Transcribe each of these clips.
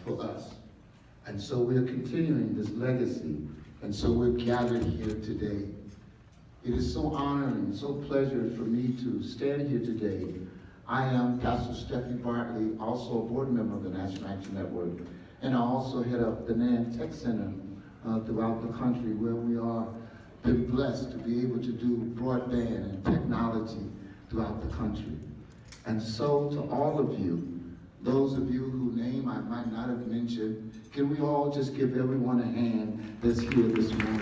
for us. And so we're continuing this legacy. And so we're gathered here today. It is so honoring, so pleasure for me to stand here today. I am Pastor Stephanie Bartley, also a board member of the National Action Network. And I also head up the NAN Tech Center throughout the country, where we are been blessed to be able to do broadband and technology throughout the country. And so to all of you, those of you whose name I might not have mentioned, can we all just give everyone a hand that's here this morning?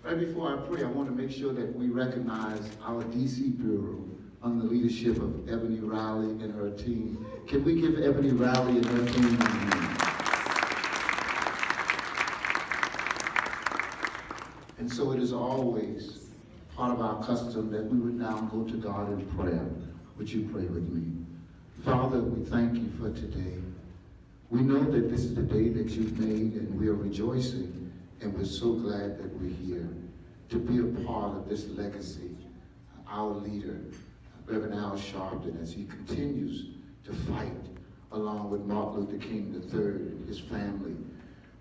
Right before I pray, I want to make sure that we recognize our DC Bureau under the leadership of Ebony Riley and her team. Can we give Ebony Riley and her team a hand? And so it is always part of our custom that we would now go to God in prayer. Would you pray with me? Father, we thank you for today. We know that this is the day that you've made, and we are rejoicing, and we're so glad that we're here to be a part of this legacy. Our leader, Reverend Al Sharpton, as he continues to fight along with Martin Luther King III and his family,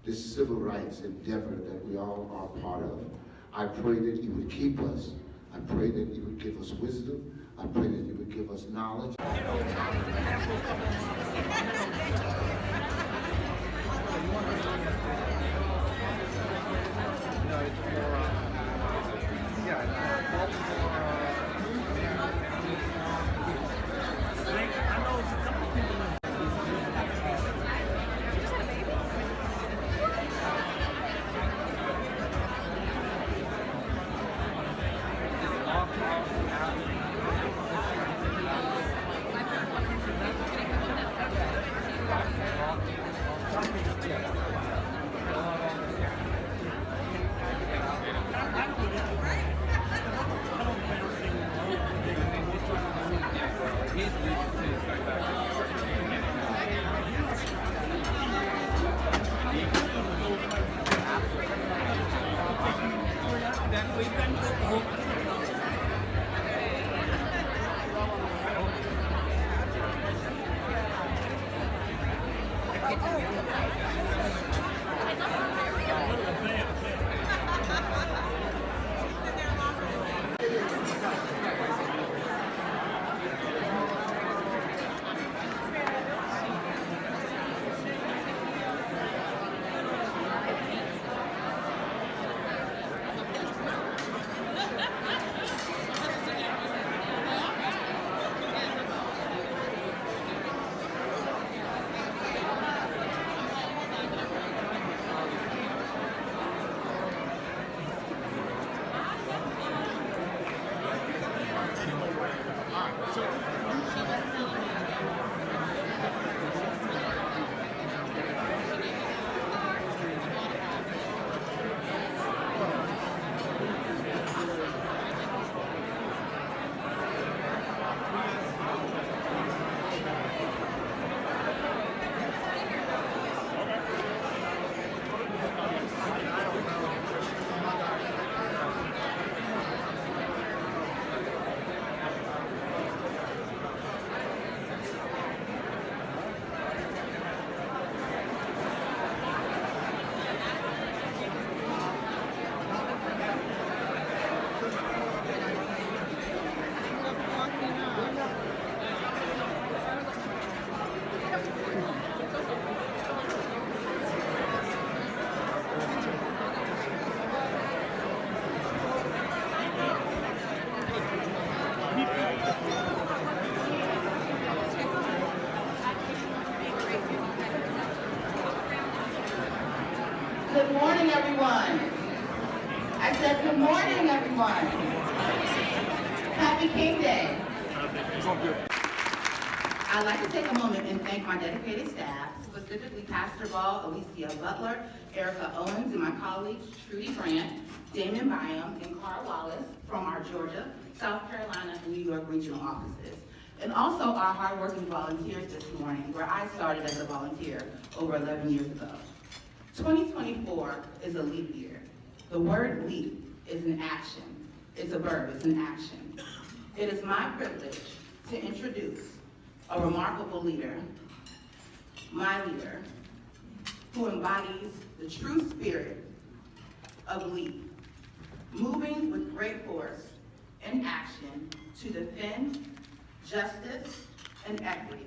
this civil rights endeavor that we all are part of. I pray that you would keep us. I pray that you would give us wisdom. I pray that you would give us knowledge. Good morning, everyone. I said good morning, everyone. Happy King Day. I'd like to take a moment and thank my dedicated staff, specifically Pastor Ball, Alicia Butler, Erica Owens, and my colleagues Trudy Grant, Damon Byam, and Carl Wallace from our Georgia, South Carolina, and New York regional offices. And also our hardworking volunteers this morning, where I started as a volunteer over 11 years ago. 2024 is a leap year. The word leap is an action. It's a verb, it's an action. It is my privilege to introduce a remarkable leader, my leader, who embodies the true spirit of LEAP, moving with great force and action to defend justice and equity.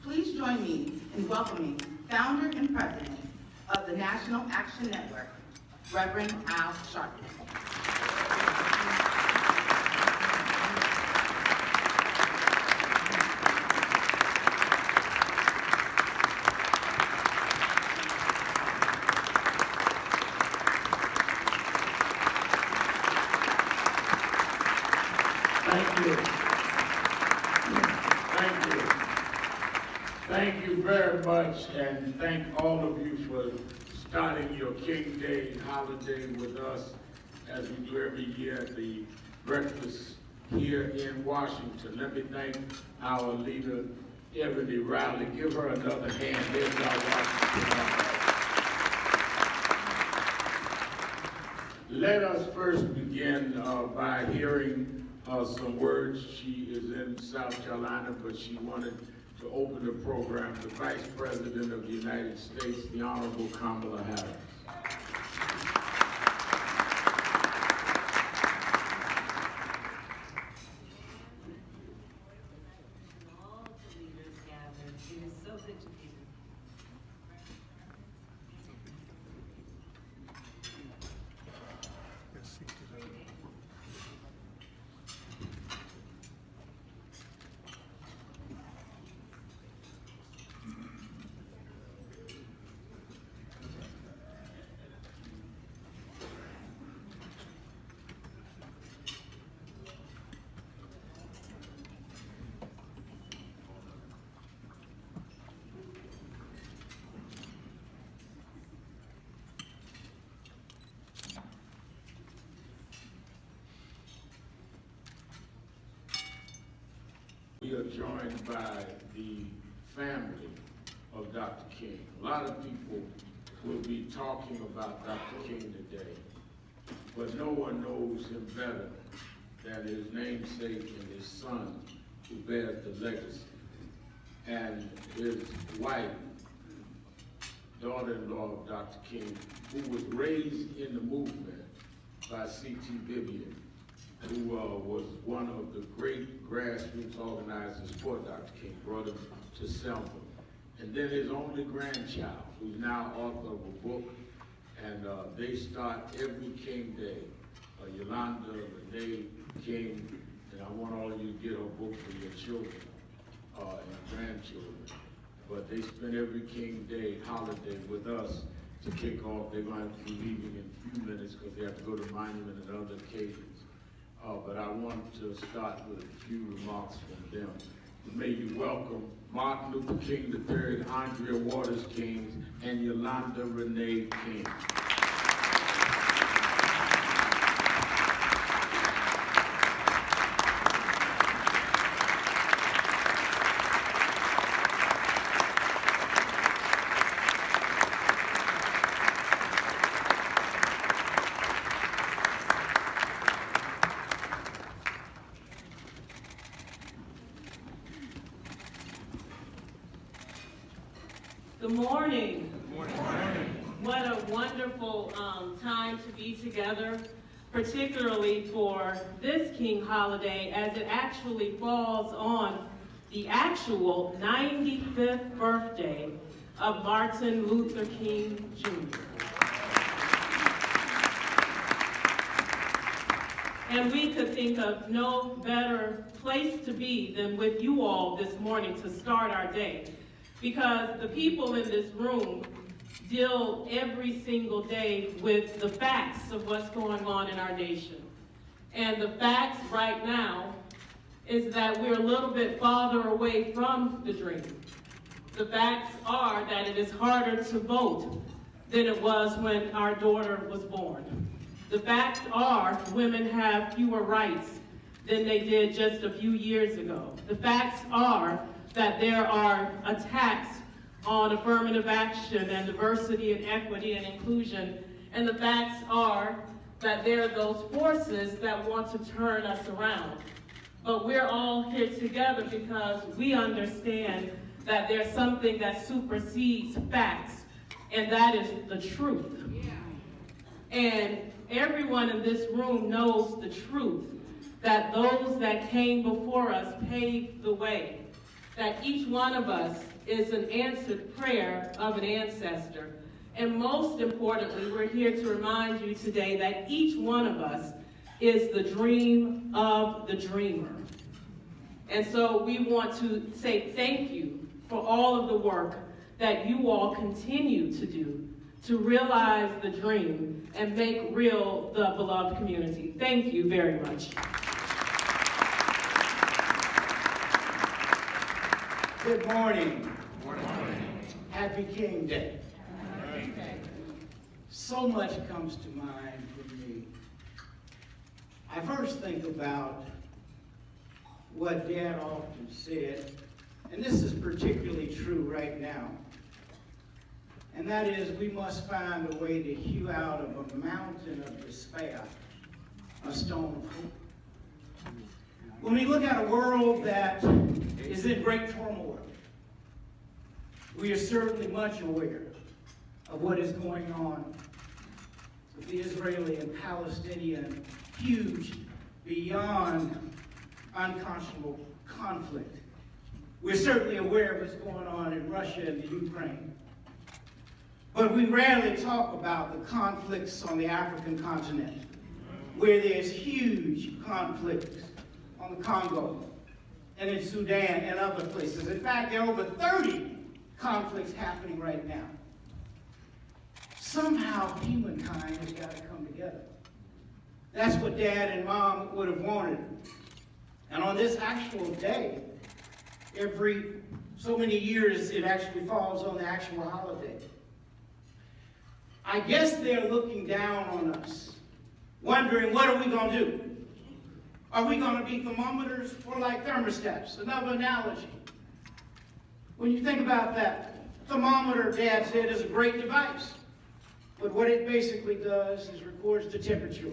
Please join me in welcoming founder and president of the National Action Network, Reverend Al Sharpton. Thank you. Thank you very much, and thank all of you for starting your King Day holiday with us, as we do every year at the breakfast here in Washington. Let me thank our leader, Ebony Riley. Give her another hand. There's our Washington. Let us first begin by hearing some words. She is in South Carolina, but she wanted to open the program, the Vice President of the United States, the Honorable Kamala Harris. All the leaders gathered. It is so good to be here. We are joined by the family of Dr. King. A lot of people will be talking about Dr. King today, but no one knows him better than his namesake and his son who bears the legacy, and his wife, daughter-in-law of Dr. King, who was raised in the movement by C.T. Vivian, who was one of the great grassroots organizers for Dr. King, brought him to Selma. And then his only grandchild, who's now author of a book, and they start every King Day. Yolanda, Renee King, and I want all of you to get her book for your children and grandchildren. But they spend every King Day holiday with us to kick off. They're going to have to be leaving in a few minutes because they have to go to Monument and other occasions. But I want to start with a few remarks from them. May you welcome Martin Luther King III, Andrea Waters King, and Yolanda Renee King. Good morning. Good morning. What a wonderful time to be together, particularly for this King holiday, as it actually falls on the actual 95th birthday of Martin Luther King Jr. And we could think of no better place to be than with you all this morning to start our day. Because the people in this room deal every single day with the facts of what's going on in our nation. And the facts right now is that we're a little bit farther away from the dream. The facts are that it is harder to vote than it was when our daughter was born. The facts are women have fewer rights than they did just a few years ago. The facts are that there are attacks on affirmative action and diversity and equity and inclusion. And the facts are that there are those forces that want to turn us around. but we're all here together because we understand that there's something that supersedes facts, and that is the truth. And everyone in this room knows the truth, that those that came before us paved the way, that each one of us is an answered prayer of an ancestor. And most importantly, we're here to remind you today that each one of us is the dream of the dreamer. And so we want to say thank you for all of the work that you all continue to do to realize the dream and make real the beloved community. Thank you very much. Good morning. Good morning. Happy King Day. So much comes to mind for me. I first think about what Dad often said, and this is particularly true right now, and that is we must find a way to hew out of a mountain of despair a stone of hope. When we look at a world that is in great turmoil, we are certainly much aware of what is going on with the Israeli and Palestinian huge, beyond unconscionable conflict. We're certainly aware of what's going on in Russia and the Ukraine. But we rarely talk about the conflicts on the African continent, where there's huge conflicts on the Congo and in Sudan and other places. In fact, there are over 30 conflicts happening right now. Somehow humankind has got to come together. That's what Dad and Mom would have wanted. And on this actual day, every so many years, it actually falls on the actual holiday. I guess they're looking down on us, wondering, what are we going to do? Are we going to be thermometers or like thermostats? Another analogy. When you think about that, thermometer, Dad said, is a great device. But what it basically does is records the temperature.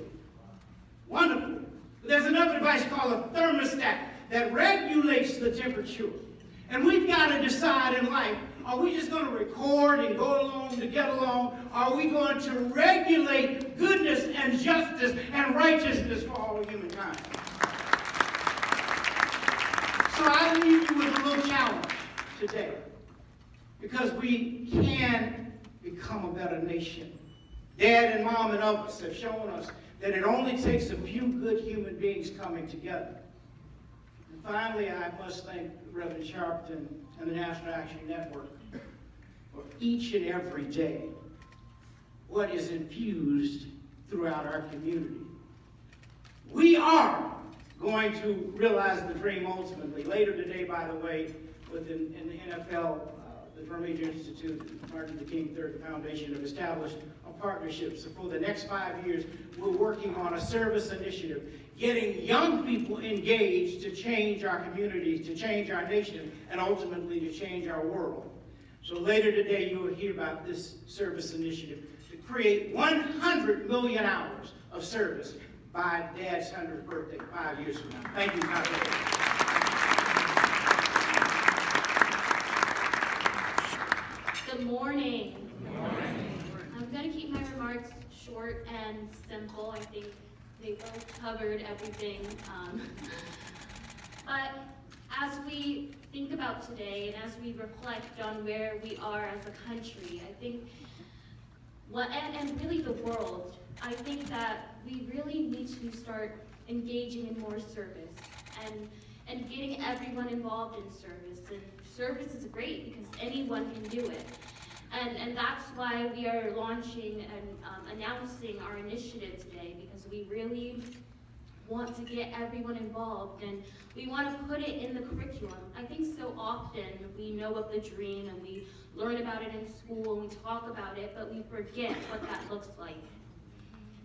Wonderful. But there's another device called a thermostat that regulates the temperature. And we've got to decide in life, are we just going to record and go along to get along? Are we going to regulate goodness and justice and righteousness for all of humankind? So I leave you with a little challenge today, because we can become a better nation. Dad and Mom and others have shown us that it only takes a few good human beings coming together. And finally, I must thank Reverend Sharpton and the National Action Network for each and every day what is infused throughout our community. We are going to realize the dream ultimately. Later today, by the way, within the NFL, the Drum Major Institute, Martin Luther King III Foundation have established a partnership. So for the next 5 years, we're working on a service initiative, getting young people engaged to change our communities, to change our nation, and ultimately to change our world. So later today, you will hear about this service initiative to create 100 million hours of service by Dad's 100th birthday, 5 years from now. Thank you, God bless. Good morning. Good morning. I'm going to keep my remarks short and simple. I think they both covered everything. But as we think about today and as we reflect on where we are as a country, I think, and really the world, I think that we really need to start engaging in more service and getting everyone involved in service. And service is great because anyone can do it. And that's why we are launching and announcing our initiative today, because we really want to get everyone involved and we want to put it in the curriculum. I think so often we know of the dream and we learn about it in school and we talk about it, but we forget what that looks like.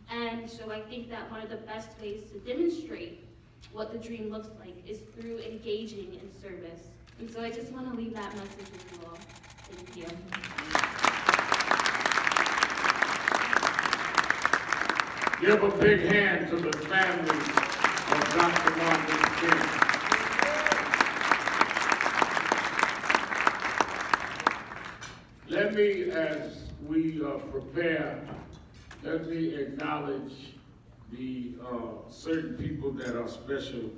And so I think that one of the best ways to demonstrate what the dream looks like is through engaging in service. And so I just want to leave that message with you all. Thank you. Give a big hand to the family of Dr. Martin Luther King. Let me, as we prepare, let me acknowledge the certain people that are special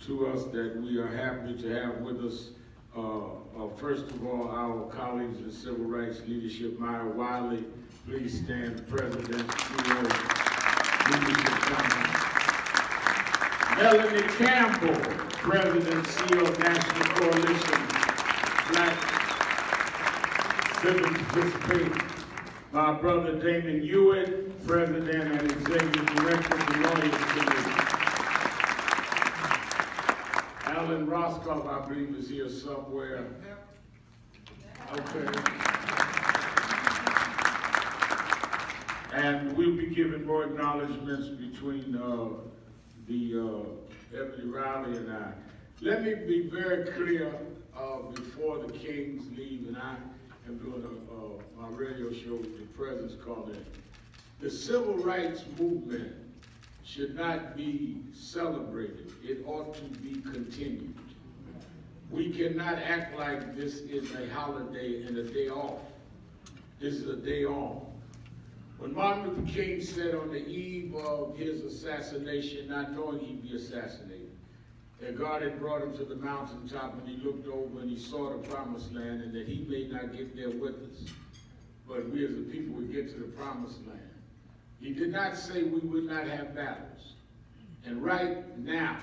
to us that we are happy to have with us. First of all, our colleagues in civil rights leadership, Maya Wiley, please stand, President, CEO, Leadership Council. Melanie Campbell, President, CEO of National Coalition, Black Civic Participation. My brother Damon Hewitt, President and Executive Director of the Lawyers Committee. Alan Roscoff, I believe, is here somewhere. Okay. And we'll be giving more acknowledgments between Ebony Riley and I. Let me be very clear before the Kings leave, and I am doing my radio show with the President's called it. The civil rights movement should not be celebrated. It ought to be continued. We cannot act like this is a holiday and a day off. This is a day on. When Martin Luther King said on the eve of his assassination, not knowing he'd be assassinated, that God had brought him to the mountaintop and he looked over and he saw the promised land, and that he may not get there with us, but we as a people would get to the promised land. He did not say we would not have battles. And right now,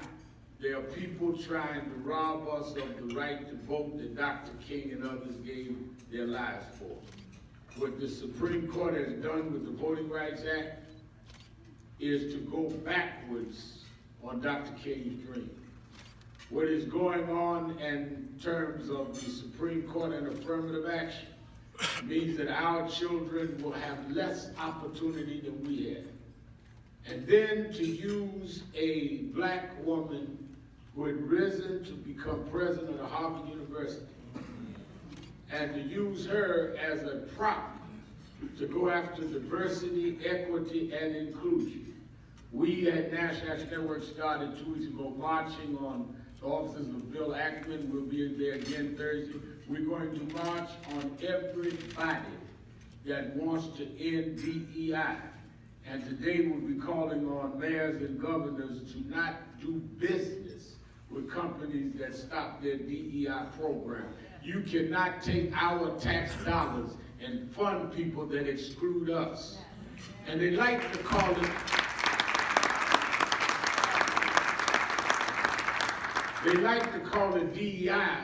there are people trying to rob us of the right to vote that Dr. King and others gave their lives for. What the Supreme Court has done with the Voting Rights Act is to go backwards on Dr. King's dream. What is going on in terms of the Supreme Court and affirmative action means that our children will have less opportunity than we had. And then to use a black woman who had risen to become president of Harvard University, and to use her as a prop to go after diversity, equity, and inclusion. We at National Action Network started 2 weeks ago marching on the offices of Bill Ackman. We'll be there again Thursday. We're going to march on everybody that wants to end DEI. And today we'll be calling on mayors and governors to not do business with companies that stop their DEI program. You cannot take our tax dollars and fund people that exclude us. And they like to call it, DEI,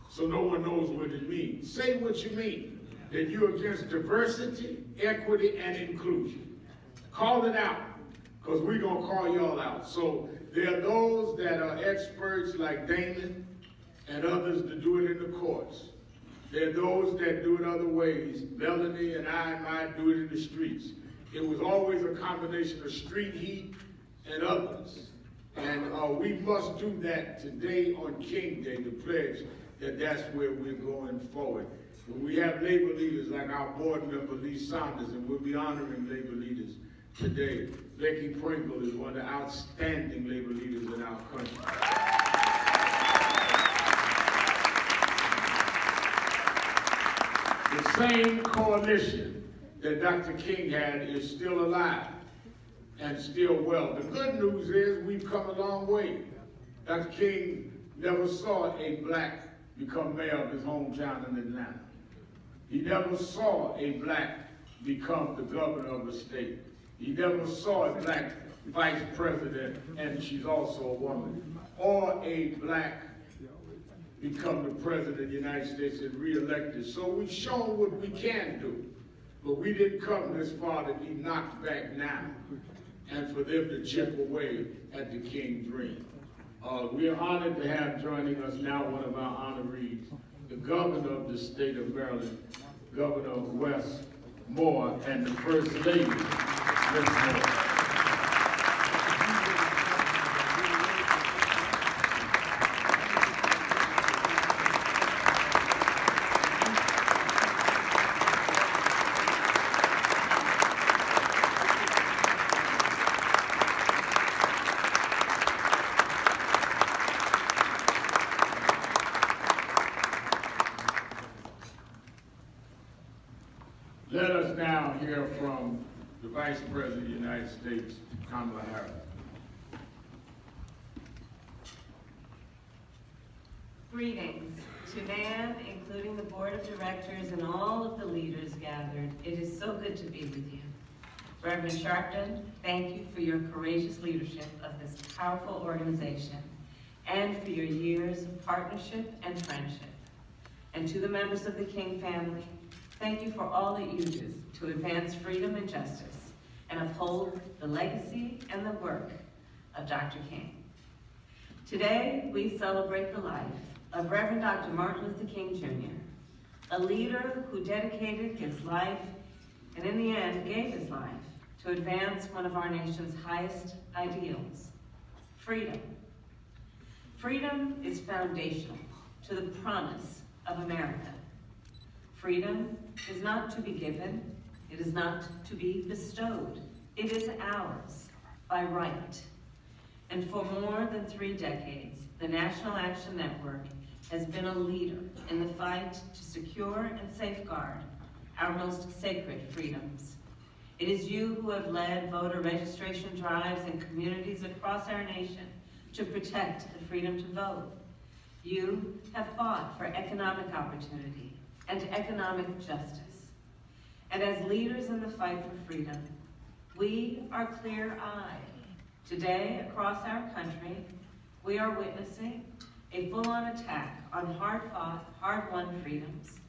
so no one knows what it means. Say what you mean, that you're against diversity, equity, and inclusion. Call it out, because we're going to call y'all out. So there are those that are experts like Damon and others to do it in the courts. There are those that do it other ways. Melanie and I might do it in the streets. It was always a combination of street heat and others. And we must do that today on King Day, to pledge that that's where we're going forward. When we have labor leaders like our board member, Lee Saunders, and we'll be honoring labor leaders today. Becky Pringle is one of the outstanding labor leaders in our country. The same coalition that Dr. King had is still alive and still well. The good news is we've come a long way. Dr. King never saw a black become mayor of his hometown in Atlanta. He never saw a black become the governor of a state. He never saw a black vice president, and she's also a woman, or a black become the president of the United States and re-elected. So we've shown what we can do, but we didn't come this far to be knocked back now and for them to chip away at the King dream. We are honored to have joining us now one of our honorees, the governor of the state of Maryland, Governor Wes Moore, and the First Lady, Ms. Moore. now hear from the Vice President of the United States, Kamala Harris. Greetings to NAM, including the Board of Directors and all of the leaders gathered. It is so good to be with you. Reverend Sharpton, thank you for your courageous leadership of this powerful organization and for your years of partnership and friendship. And to the members of the King family, thank you for all that you do to advance freedom and justice and uphold the legacy and the work of Dr. King. Today, we celebrate the life of Reverend Dr. Martin Luther King Jr., a leader who dedicated his life and in the end gave his life to advance one of our nation's highest ideals, freedom. Freedom is foundational to the promise of America. Freedom is not to be given, it is not to be bestowed. It is ours by right. And for more than 3 decades, the National Action Network has been a leader in the fight to secure and safeguard our most sacred freedoms. It is you who have led voter registration drives in communities across our nation to protect the freedom to vote. You have fought for economic opportunity and economic justice. And as leaders in the fight for freedom, we are clear-eyed. Today, across our country, we are witnessing a full-on attack on hard-fought, hard-won freedoms.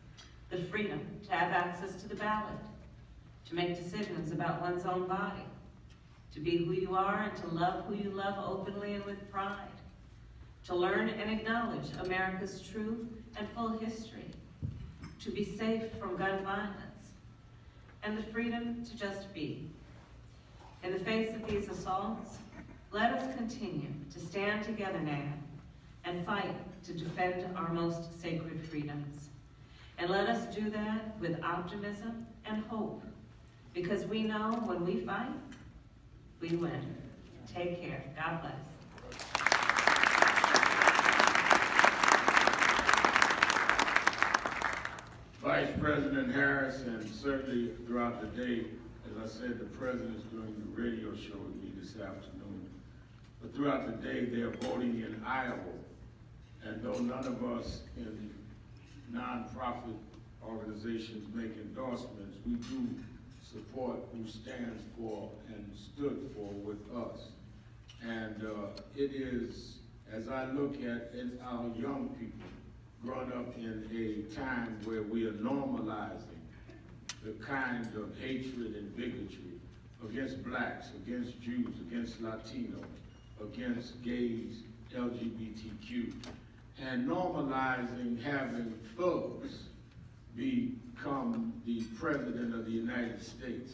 The freedom to have access to the ballot, to make decisions about one's own body, to be who you are and to love who you love openly and with pride, to learn and acknowledge America's true and full history, to be safe from gun violence, and the freedom to just be. In the face of these assaults, let us continue to stand together now and fight to defend our most sacred freedoms. And let us do that with optimism and hope, because we know when we fight, we win. Take care. God bless. Vice President Harris, and certainly throughout the day, as I said, the President's doing the radio show with me this afternoon. But throughout the day, they're voting in Iowa. And though none of us in nonprofit organizations make endorsements, we do support who stands for and stood for with us. And it is, as I look at our young people growing up in a time where we are normalizing the kind of hatred and bigotry against blacks, against Jews, against Latinos, against gays, LGBTQ, and normalizing having thugs become the President of the United States.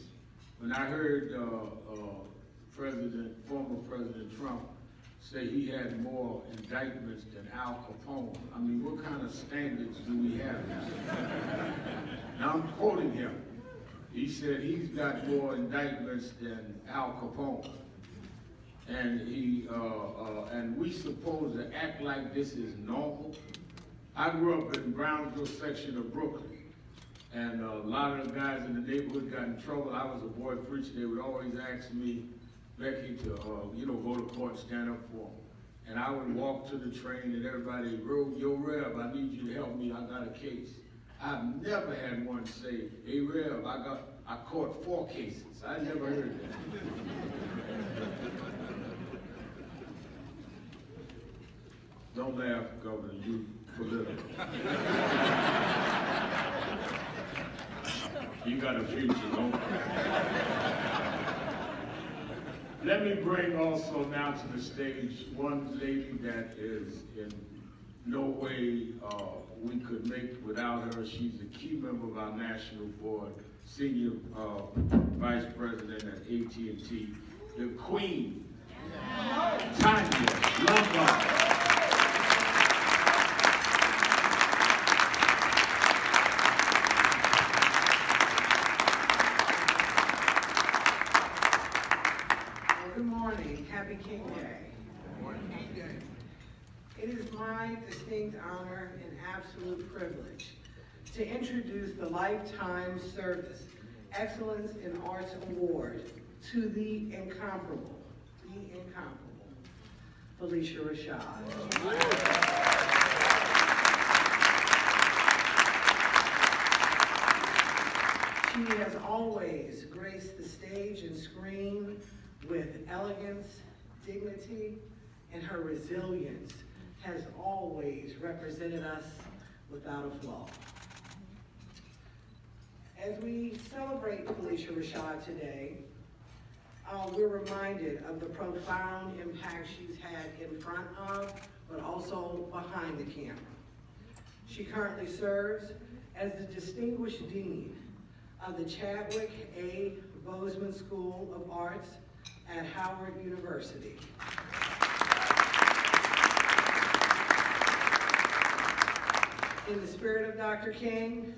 When I heard former President Trump say he had more indictments than Al Capone, I mean, what kind of standards do we have now? Now I'm quoting him. He said he's got more indictments than Al Capone. And and we supposed to act like this is normal. I grew up in Brownsville section of Brooklyn, and a lot of the guys in the neighborhood got in trouble. I was a boy preacher. They would always ask me, Becky, to go to court, stand up for them. And I would walk to the train, and everybody, yo, Rev, I need you to help me. I got a case. I've never had one say, hey, Rev, I caught 4 cases. I never heard that. Don't laugh, Governor, you political. You got a future, don't you? Let me bring also now to the stage one lady that is in no way we could make without her. She's a key member of our national board, senior vice president at AT&T, the Queen, Tanya Lombard. Good morning. Happy King Day. It is my distinct honor and absolute privilege to introduce the lifetime service Excellence in Arts Award to the incomparable, Phylicia Rashad. She has always graced the stage and screen with elegance, dignity, and her resilience has always represented us without a flaw. As we celebrate Phylicia Rashad today, we're reminded of the profound impact she's had in front of, but also behind the camera. She currently serves as the Distinguished Dean of the Chadwick A. Boseman School of Arts at Howard University. In the spirit of Dr. King,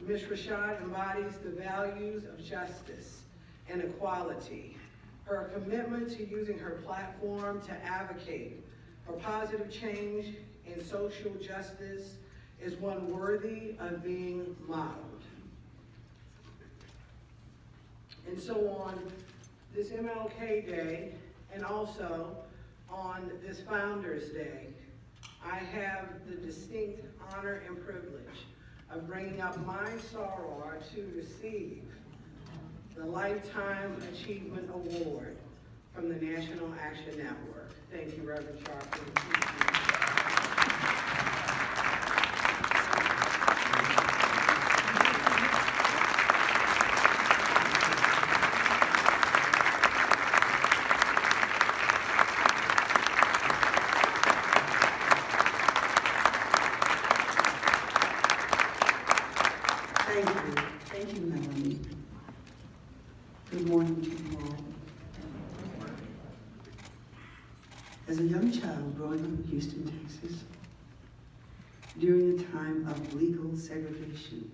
Ms. Rashad embodies the values of justice and equality. Her commitment to using her platform to advocate for positive change and social justice is one worthy of being modeled. And so on this MLK Day, and also on this Founders Day, I have the distinct honor and privilege of bringing up my soror to receive the Lifetime Achievement Award from the National Action Network. Thank you, Reverend Sharp. Thank you, Melanie. Good morning to you all. As a young child growing up in Houston, Texas, during a time of legal segregation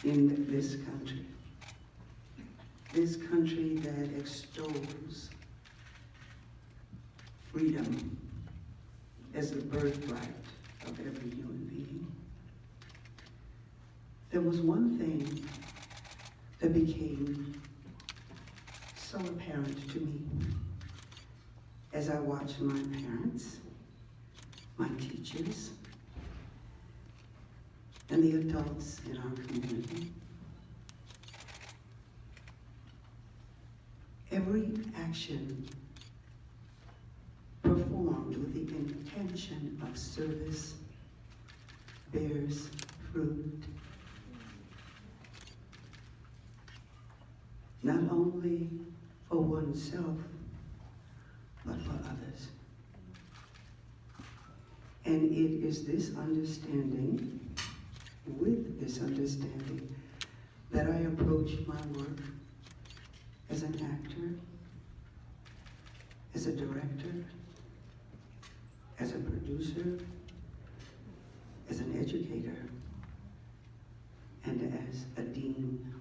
in this country that extols freedom as the birthright of every human being, there was one thing that became so apparent to me as I watched my parents, my teachers, and the adults in our community. Every action performed with the intention of service bears fruit. Not only for oneself, but for others. And it is this understanding, with this understanding, that I approach my work as an actor, as a director, as a producer, as an educator, and as a dean.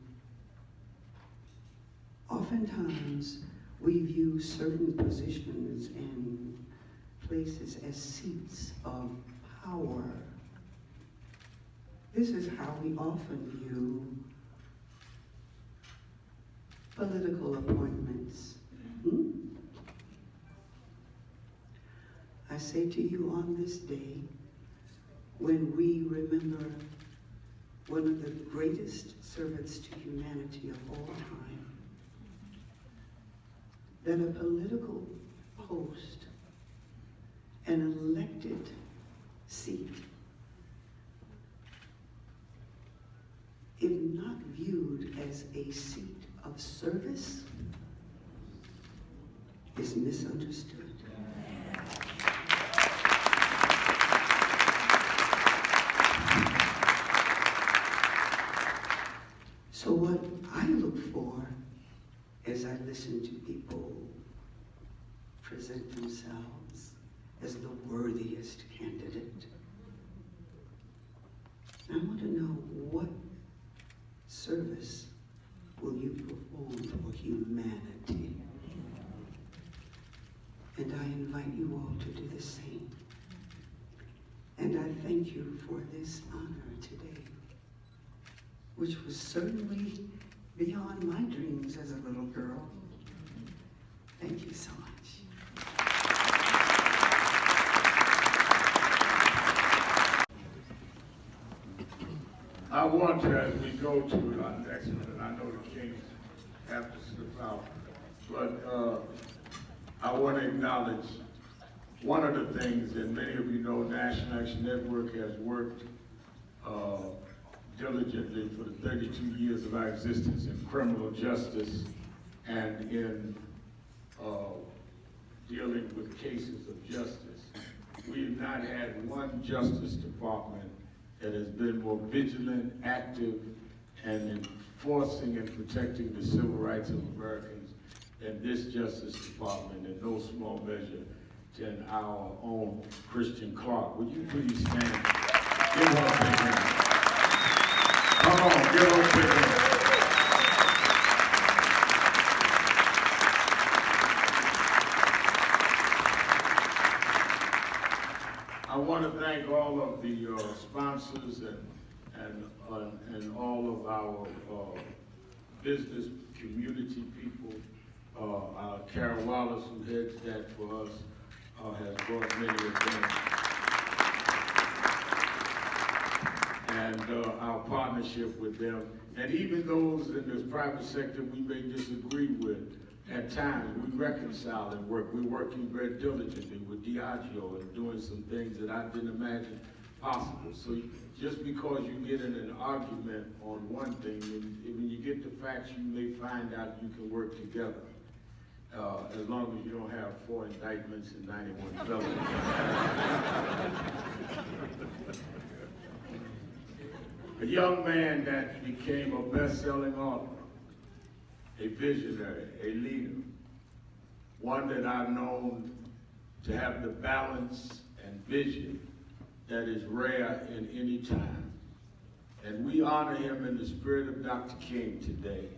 Oftentimes, we view certain positions and places as seats of power. This is how we often view political appointments. I say to you on this day, when we remember one of the greatest servants to humanity of all time, that a political post, an elected seat, if not viewed as a seat of service, is misunderstood. So what I look for as I listen to people present themselves as the worthiest candidate, I want to know, what service will you perform for humanity? And I invite you all to do the same. And I thank you for this honor today, which was certainly beyond my dreams as a little girl. Thank you so much. I want to, as we go to our next one, and I know the Kings have to slip out, but I want to acknowledge one of the things that many of you know, National Action Network has worked diligently for the 32 years of our existence in criminal justice and in dealing with cases of justice. We have not had one Justice Department that has been more vigilant, active, and enforcing and protecting the civil rights of Americans than this Justice Department, in no small measure than our own Christian Clark. Would you please stand? Give her a big hand. Come on, give her a big hand. I want to thank all of the sponsors and all of our business community people. Carol Wallace, who heads that for us, has brought many of them. And our partnership with them. And even those in this private sector we may disagree with, at times we reconcile and work. We're working very diligently with Diageo and doing some things that I didn't imagine possible. So just because you get in an argument on one thing, when you get the facts, you may find out you can work together. As long as you don't have 4 indictments and 91 felonies. A young man that became a best-selling author, a visionary, a leader, one that I've known to have the balance and vision that is rare in any time. And we honor him in the spirit of Dr. King today,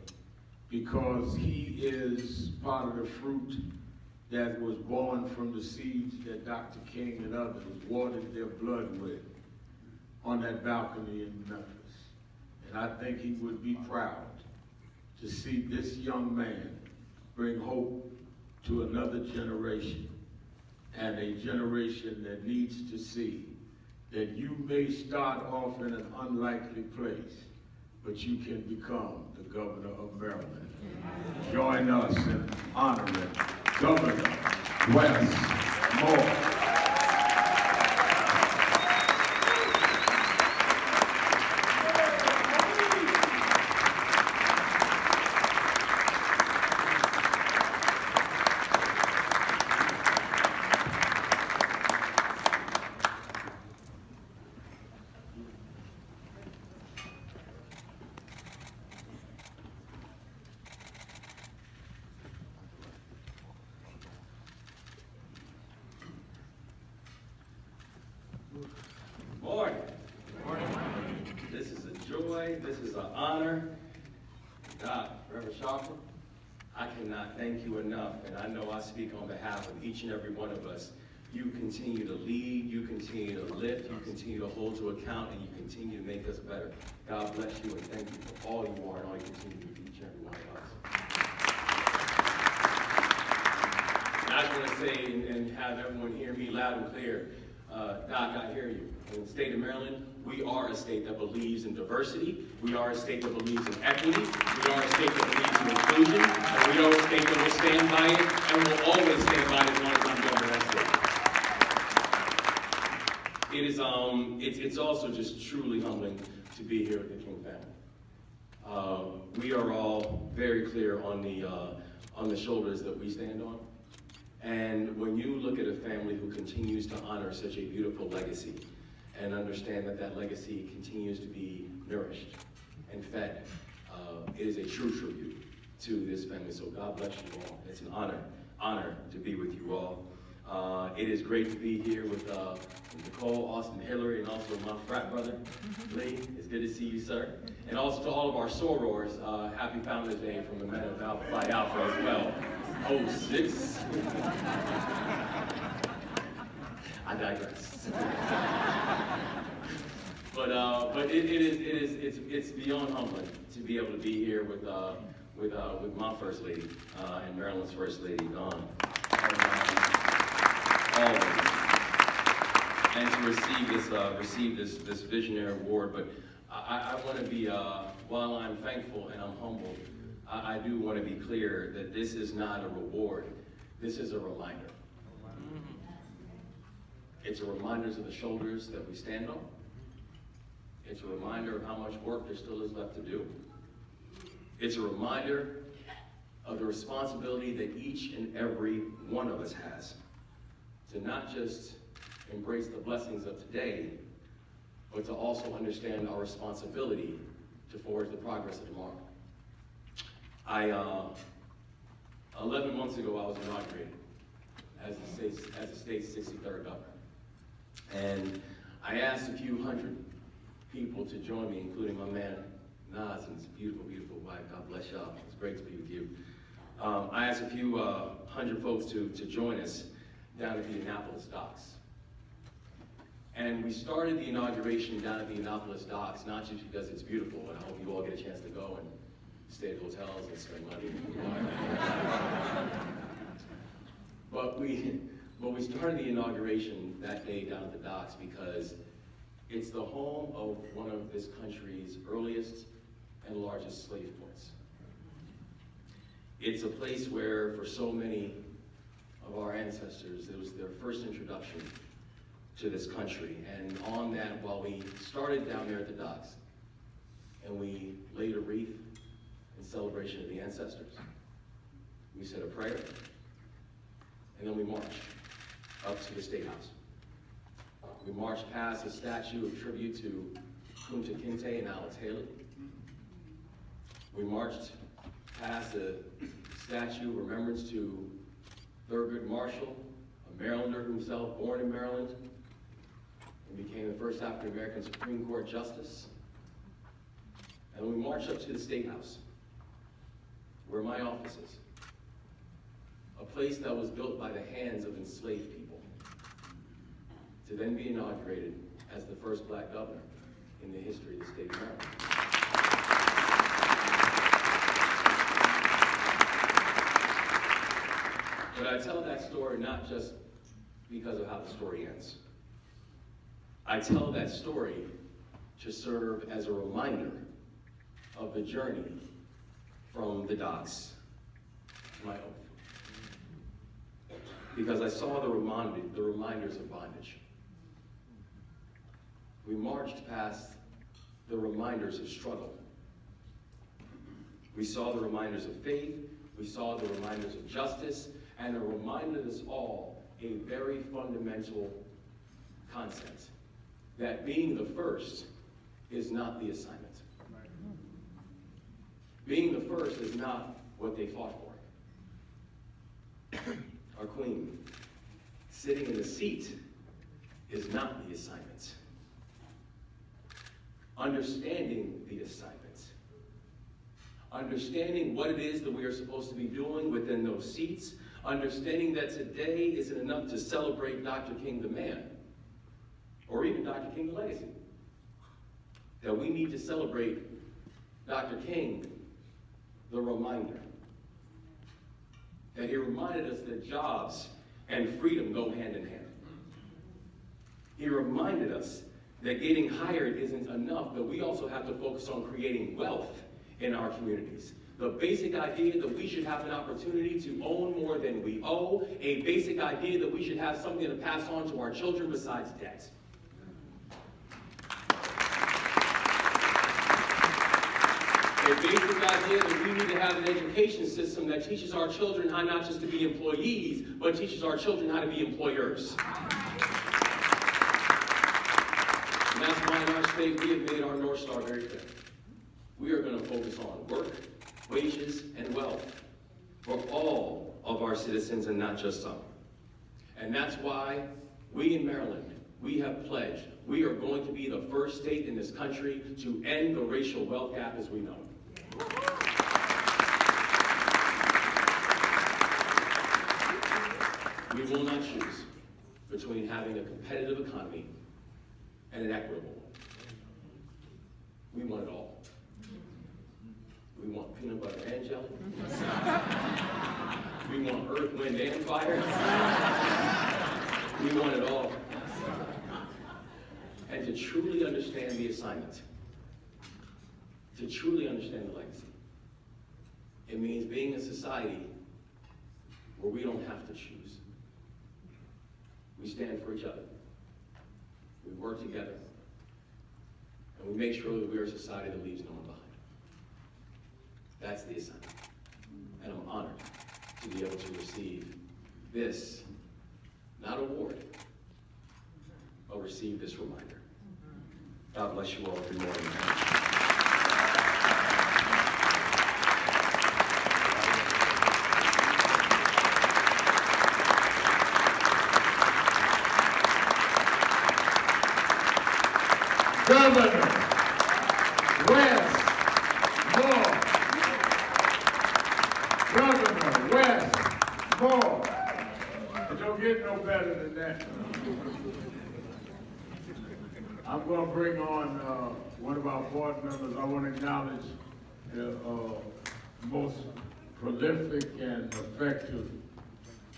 because he is part of the fruit that was born from the seeds that Dr. King and others watered their blood with on that balcony in Memphis. And I think he would be proud to see this young man bring hope to another generation, and a generation that needs to see that you may start off in an unlikely place, but you can become the governor of Maryland. Join us in honoring Governor Wes Moore. This is a joy, this is an honor. Reverend Sharper, I cannot thank you enough, and I know I speak on behalf of each and every one of us. You continue to lead, you continue to lift, you continue to hold to account, and you continue to make us better. God bless you, and thank you for all you are and all you continue to be each and every one of us. And I just want to say and have everyone hear me loud and clear. Doc, I hear you. In the state of Maryland, we are a state that believes in diversity. We are a state that believes in equity. We are a state that believes in inclusion. And we are a state that will stand by it and will always stand by it as long as I'm governor of that state. It's also just truly humbling to be here with the King family. We are all very clear on the shoulders that we stand on. And when you look at a family who continues to honor such a beautiful legacy and understand that that legacy continues to be nourished and fed, it is a true tribute to this family. So God bless you all. It's an honor to be with you all. It is great to be here with Nicole, Austin, Hillary, and also my frat brother, Lee. It's good to see you, sir. And also to all of our sorors, happy Founders Day from the men of Alpha Phi Alpha as well. 06. I digress. But it's beyond humbling to be able to be here with my First Lady, and Maryland's First Lady, Dawn. And to receive this visionary award. But I want to be, while I'm thankful and I'm humbled, I do want to be clear that this is not a reward. This is a reminder. It's a reminder to the shoulders that we stand on. It's a reminder of how much work there still is left to do. It's a reminder of the responsibility that each and every one of us has to not just embrace the blessings of today, but to also understand our responsibility to forge the progress of tomorrow. 11 months ago, I was inaugurated as the state's 63rd governor. And I asked a few hundred people to join me, including my man, Nas, and his beautiful, beautiful wife. God bless y'all. It's great to be with you. I asked a few hundred folks to join us down at the Annapolis docks. And we started the inauguration down at the Annapolis docks, not just because it's beautiful, and I hope you all get a chance to go and stay at hotels and spend money. But we started the inauguration that day down at the docks because it's the home of one of this country's earliest and largest slave ports. It's a place where, for so many of our ancestors, it was their first introduction to this country. And on that, while we started down there at the docks, and we laid a wreath in celebration of the ancestors, we said a prayer, and then we marched up to the State House. We marched past a statue of tribute to Kunta Kinte and Alice Haley. We marched past a statue of remembrance to Thurgood Marshall, a Marylander himself, born in Maryland, and became the first African-American Supreme Court Justice. And we marched up to the State House, where my office is, a place that was built by the hands of enslaved people, to then be inaugurated as the first black governor in the history of the state of Maryland. But I tell that story not just because of how the story ends. I tell that story to serve as a reminder of the journey from the docks to my oath. Because I saw the reminders of bondage. We marched past the reminders of struggle. We saw the reminders of faith, we saw the reminders of justice, and it reminded us all a very fundamental concept, that being the first is not the assignment. Being the first is not what they fought for. Our queen, sitting in the seat, is not the assignment. Understanding the assignment, understanding what it is that we are supposed to be doing within those seats, understanding that today isn't enough to celebrate Dr. King the man, or even Dr. King the legacy. That we need to celebrate Dr. King, the reminder. That he reminded us that jobs and freedom go hand in hand. He reminded us that getting hired isn't enough, but we also have to focus on creating wealth in our communities. The basic idea that we should have an opportunity to own more than we owe, a basic idea that we should have something to pass on to our children besides debt. A basic idea that we need to have an education system that teaches our children how not just to be employees, but teaches our children how to be employers. And that's why in our state we have made our North Star very clear. We are going to focus on work, wages, and wealth for all of our citizens and not just some. And that's why we in Maryland, we have pledged we are going to be the first state in this country to end the racial wealth gap as we know it. We will not choose between having a competitive economy and an equitable one. We want it all. We want peanut butter and jelly. We want earth, wind, and fire. We want it all. And to truly understand the assignment, to truly understand the legacy, it means being a society where we don't have to choose. We stand for each other. We work together. And we make sure that we are a society that leaves no one behind. That's the assignment. And I'm honored to be able to receive this, not award, but receive this reminder. God bless you all. Good morning. Governor West Moore. Governor West Moore. It don't get no better than that. I'm going to bring on one of our board members. I want to acknowledge the most prolific and effective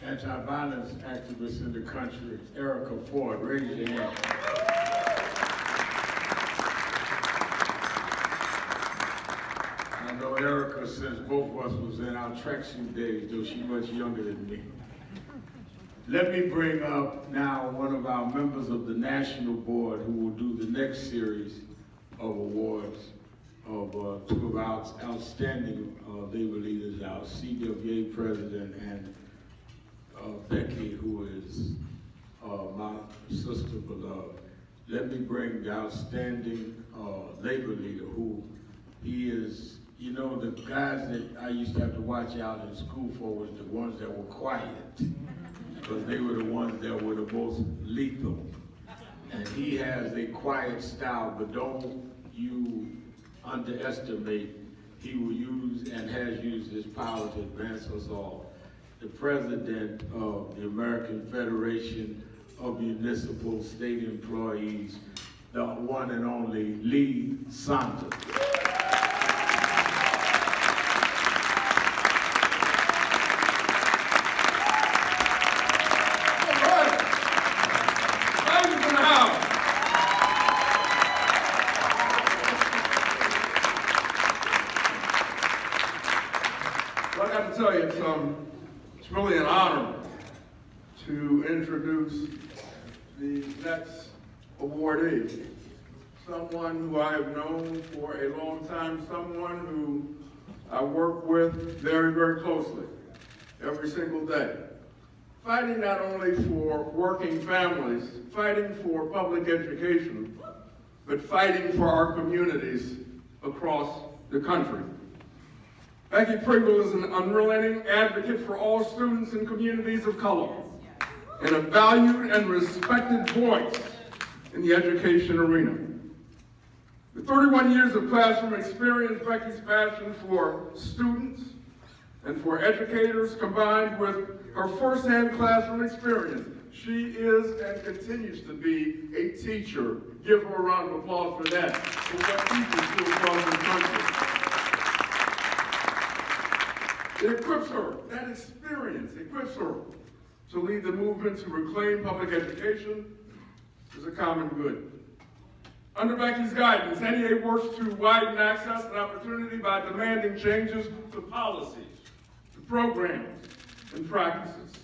anti-violence activist in the country, Erica Ford. Raise your hand. I know Erica since both of us was in our tracksuit days, though she's much younger than me. Let me bring up now one of our members of the national board who will do the next series of awards of two of our outstanding labor leaders, our CWA president and Becky, who is my sister beloved. Let me bring the outstanding labor leader who he is, you know, the guys that I used to have to watch out in school for was the ones that were quiet. Because they were the ones that were the most lethal. And he has a quiet style, but don't you underestimate, he will use and has used his power to advance us all. The president of the American Federation of Municipal State Employees, the one and only Lee Saunders. Tell you, it's really an honor to introduce the next awardee. Someone who I have known for a long time, someone who I work with very, very closely every single day. Fighting not only for working families, fighting for public education, but fighting for our communities across the country. Becky Pringle is an unrelenting advocate for all students and communities of color, and a valued and respected voice in the education arena. With 31 years of classroom experience, Becky's passion for students and for educators, combined with her firsthand classroom experience, she is and continues to be a teacher. Give her a round of applause for that. For what teachers do across the country. It equips her, that experience equips her to lead the movement to reclaim public education as a common good. Under Becky's guidance, NEA works to widen access and opportunity by demanding changes to policies, to programs, and practices.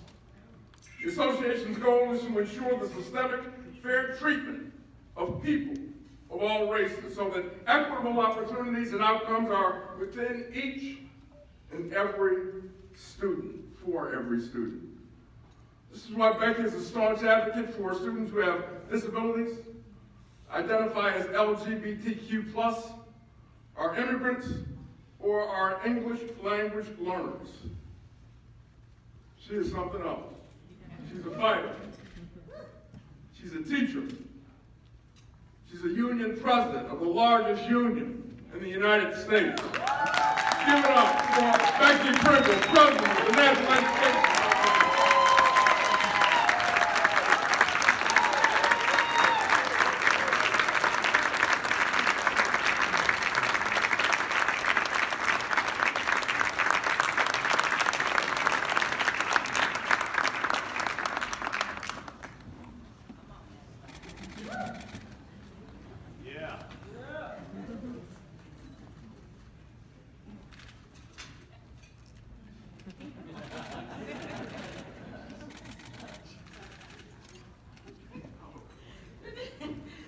The association's goal is to ensure the systemic, fair treatment of people of all races so that equitable opportunities and outcomes are within each and every student, for every student. This is why Becky is a staunch advocate for students who have disabilities, identify as LGBTQ+, are immigrants, or are English language learners. She is something else. She's a fighter. She's a teacher. She's a union president of the largest union in the United States. Give it up for Becky Pringle, President of the National Education. Yeah.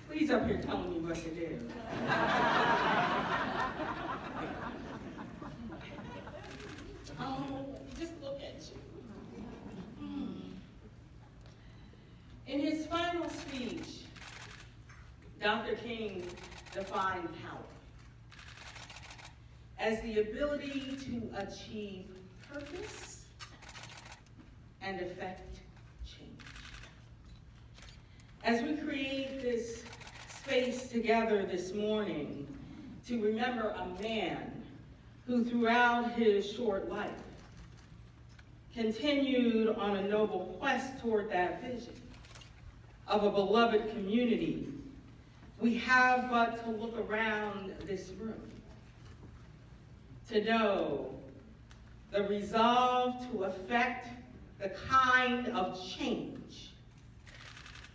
Please up here telling me what to do. Oh, just look at you. In his final speech, Dr. King defined power as the ability to achieve purpose and effect change. As we create this space together this morning to remember a man who throughout his short life continued on a noble quest toward that vision of a beloved community, we have but to look around this room to know the resolve to effect the kind of change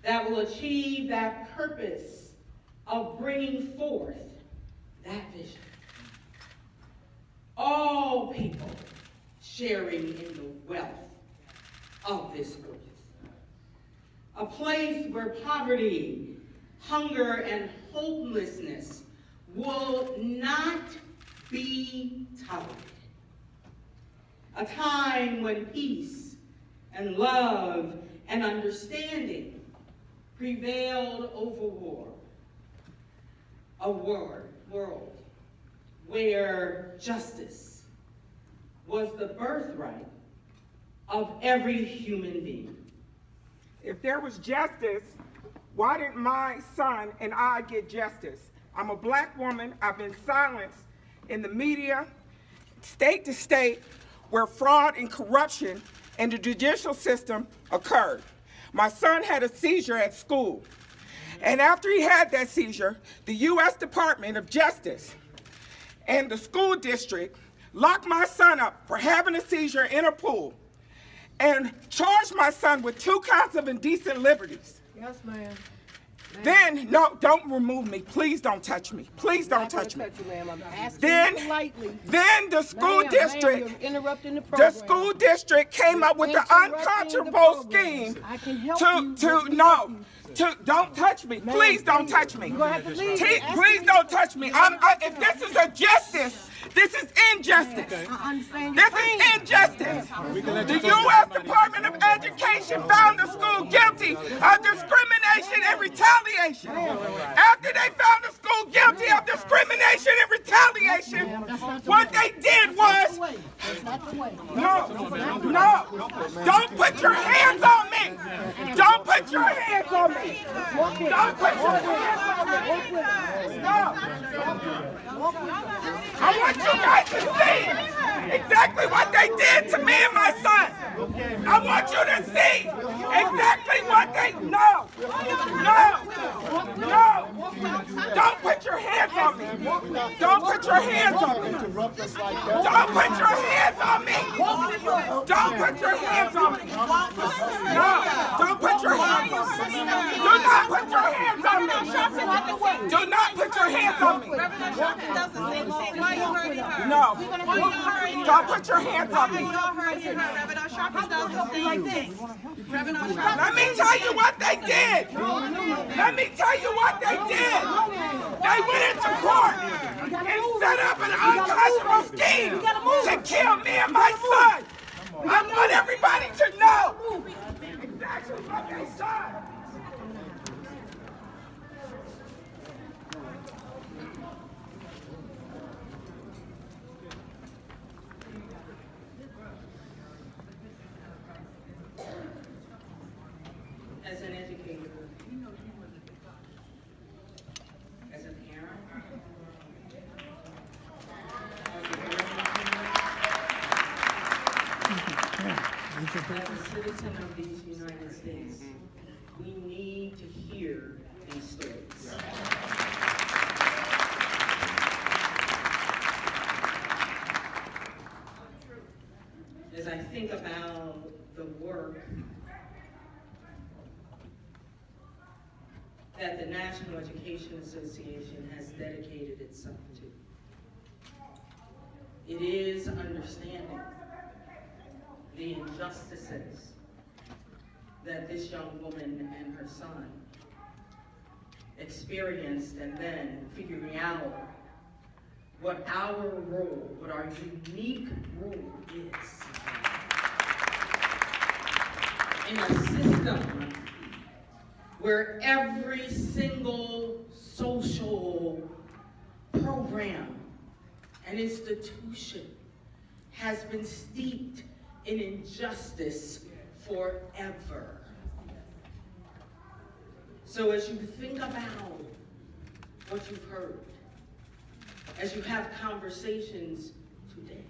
that will achieve that purpose of bringing forth that vision. All people sharing in the wealth of this earth. A place where poverty, hunger, and hopelessness will not be tolerated. A time when peace and love and understanding prevailed over war. A world where justice was the birthright of every human being. If there was justice, why didn't my son and I get justice? I'm a black woman. I've been silenced in the media, state to state, where fraud and corruption in the judicial system occurred. My son had a seizure at school. And after he had that seizure, the U.S. Department of Justice and the school district locked my son up for having a seizure in a pool and charged my son with 2 counts of indecent liberties. Yes, ma'am. Then, no, don't remove me. Please don't touch me. Please don't touch me. Then the school district, the school district came up with the unconscionable scheme don't touch me. Please don't touch me. Please don't touch me. If this is a justice, this is injustice. This is injustice. The U.S. Department of Education found the school guilty of discrimination and retaliation. After they found the school guilty of discrimination and retaliation, what they did was, no, don't put your hands on me. Don't put your hands on me. Don't put your hands on me. No. I want you guys to see exactly what they did to me and my son. I want you to see exactly what they, no. Don't put your hands on me. Don't put your hands on me. Don't put your hands on me. Don't put your hands on me. No, don't put your hands on me. Do not put your hands on me. Do not put your hands on me. No. Don't put your hands on me. Let me tell you what they did. Let me tell you what they did. They went into court and set up an unconscionable scheme to kill me and my son. I want everybody to know exactly what they done. As an educator, as a parent, as a citizen of these United States, we need to hear these stories. As I think about the work that the National Education Association has dedicated itself to. It is understanding the injustices that this young woman and her son experienced, and then figuring out what our role, what our unique role is in a system where every single social program and institution has been steeped in injustice forever. So as you think about what you've heard, as you have conversations today,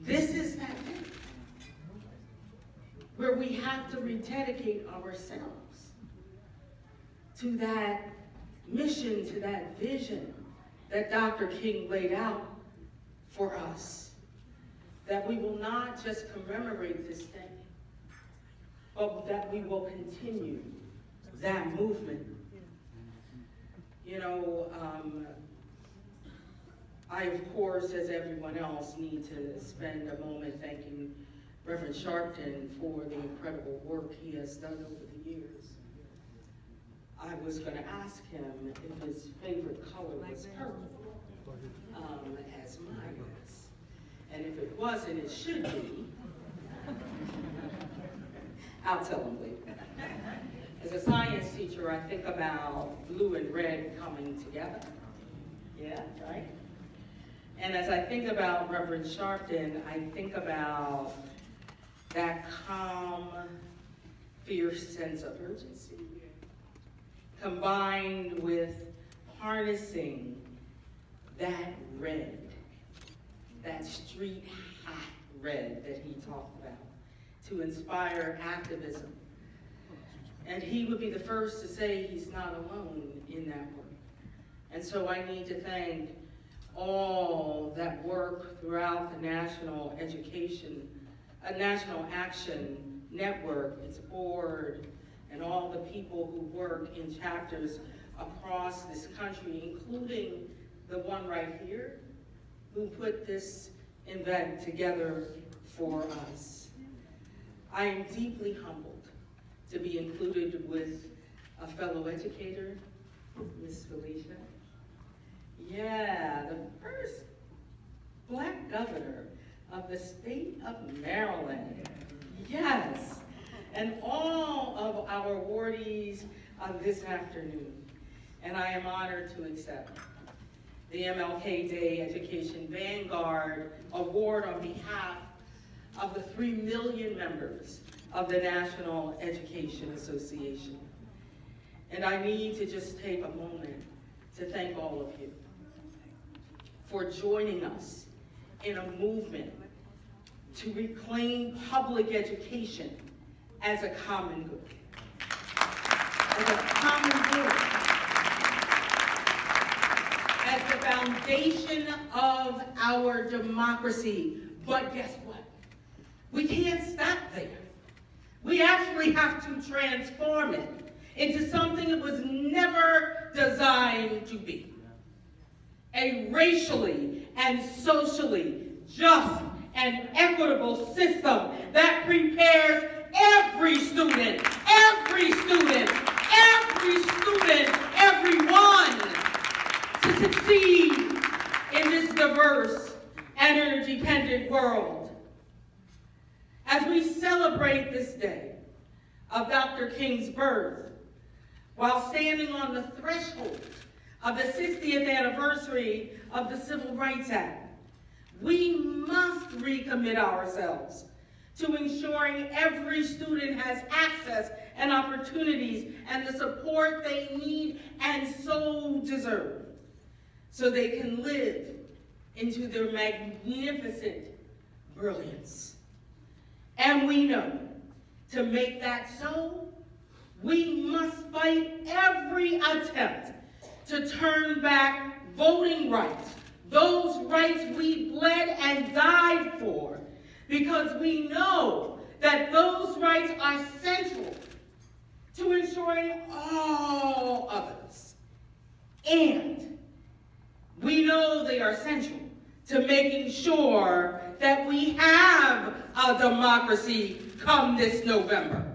this is that day where we have to rededicate ourselves to that mission, to that vision that Dr. King laid out for us. That we will not just commemorate this day, but that we will continue that movement. You know, I, of course, as everyone else, need to spend a moment thanking Reverend Sharpton for the incredible work he has done over the years. I was going to ask him if his favorite color was purple, as mine is. And if it wasn't, it should be. I'll tell him later. As a science teacher, I think about blue and red coming together. Yeah, right? And as I think about Reverend Sharpton, I think about that calm, fierce sense of urgency, combined with harnessing that red, that street hot red that he talked about, to inspire activism. And he would be the first to say he's not alone in that work. And so I need to thank all that work throughout the National Action Network, its board, and all the people who work in chapters across this country, including the one right here, who put this event together for us. I am deeply humbled to be included with a fellow educator, Miss Phylicia. Yeah, the first Black governor of the state of Maryland. Yes, and all of our awardees this afternoon. And I am honored to accept the MLK Day Education Vanguard Award on behalf of the 3 million members of the National Education Association. And I need to just take a moment to thank all of you for joining us in a movement to reclaim public education as a common good. As a common good. As the foundation of our democracy. But guess what? We can't stop there. We actually have to transform it into something it was never designed to be. A racially and socially just and equitable system that prepares every student, everyone to succeed in this diverse and interdependent world. As we celebrate this day of Dr. King's birth, while standing on the threshold of the 60th anniversary of the Civil Rights Act, we must recommit ourselves to ensuring every student has access and opportunities and the support they need and so deserve, so they can live into their magnificent brilliance. And we know, to make that so, we must fight every attempt to turn back voting rights, those rights we bled and died for, because we know that those rights are central to ensuring honoring all others. And we know they are essential to making sure that we have a democracy come this November.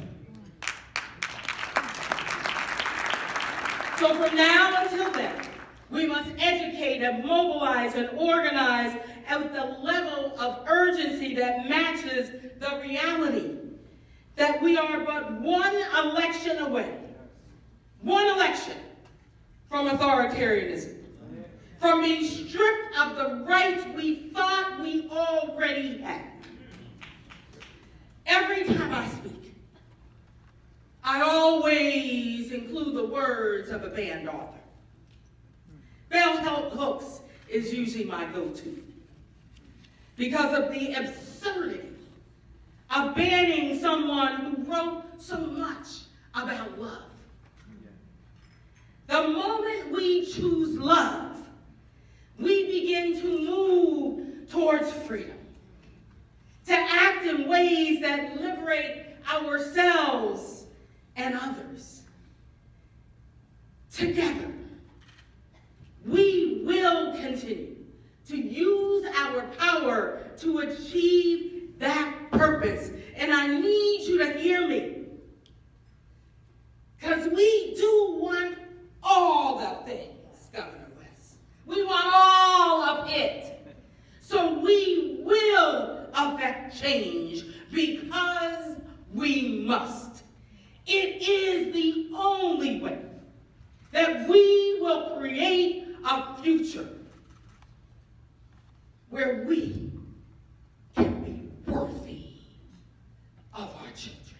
So from now until then, we must educate and mobilize and organize at the level of urgency that matches the reality that we are but one election away, one election from authoritarianism, from being stripped of the rights we thought we already had. Every time I speak, I always include the words of a band author. Bell Hooks is usually my go-to because of the absurdity of banning someone who wrote so much about love. The moment we choose love, we begin to move towards freedom, to act in ways that liberate ourselves and others. Together, we will continue to use our power to achieve that purpose. And I need you to hear me, because we do want all the things, Governor West. We want all of it. So we will affect change because we must. It is the only way that we will create a future where we can be worthy of our children.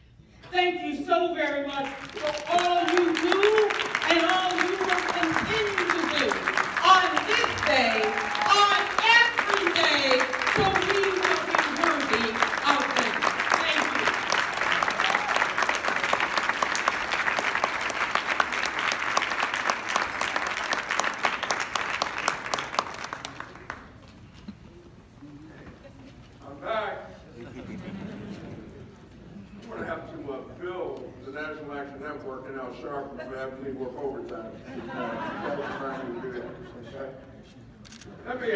Thank you so very much for all you do and all you will continue to do on this day, on every day, so we will be worthy of them. Thank you. I'm back. I'm going to have to bill the National Action Network and Al Sharpton for having me work overtime. Let me,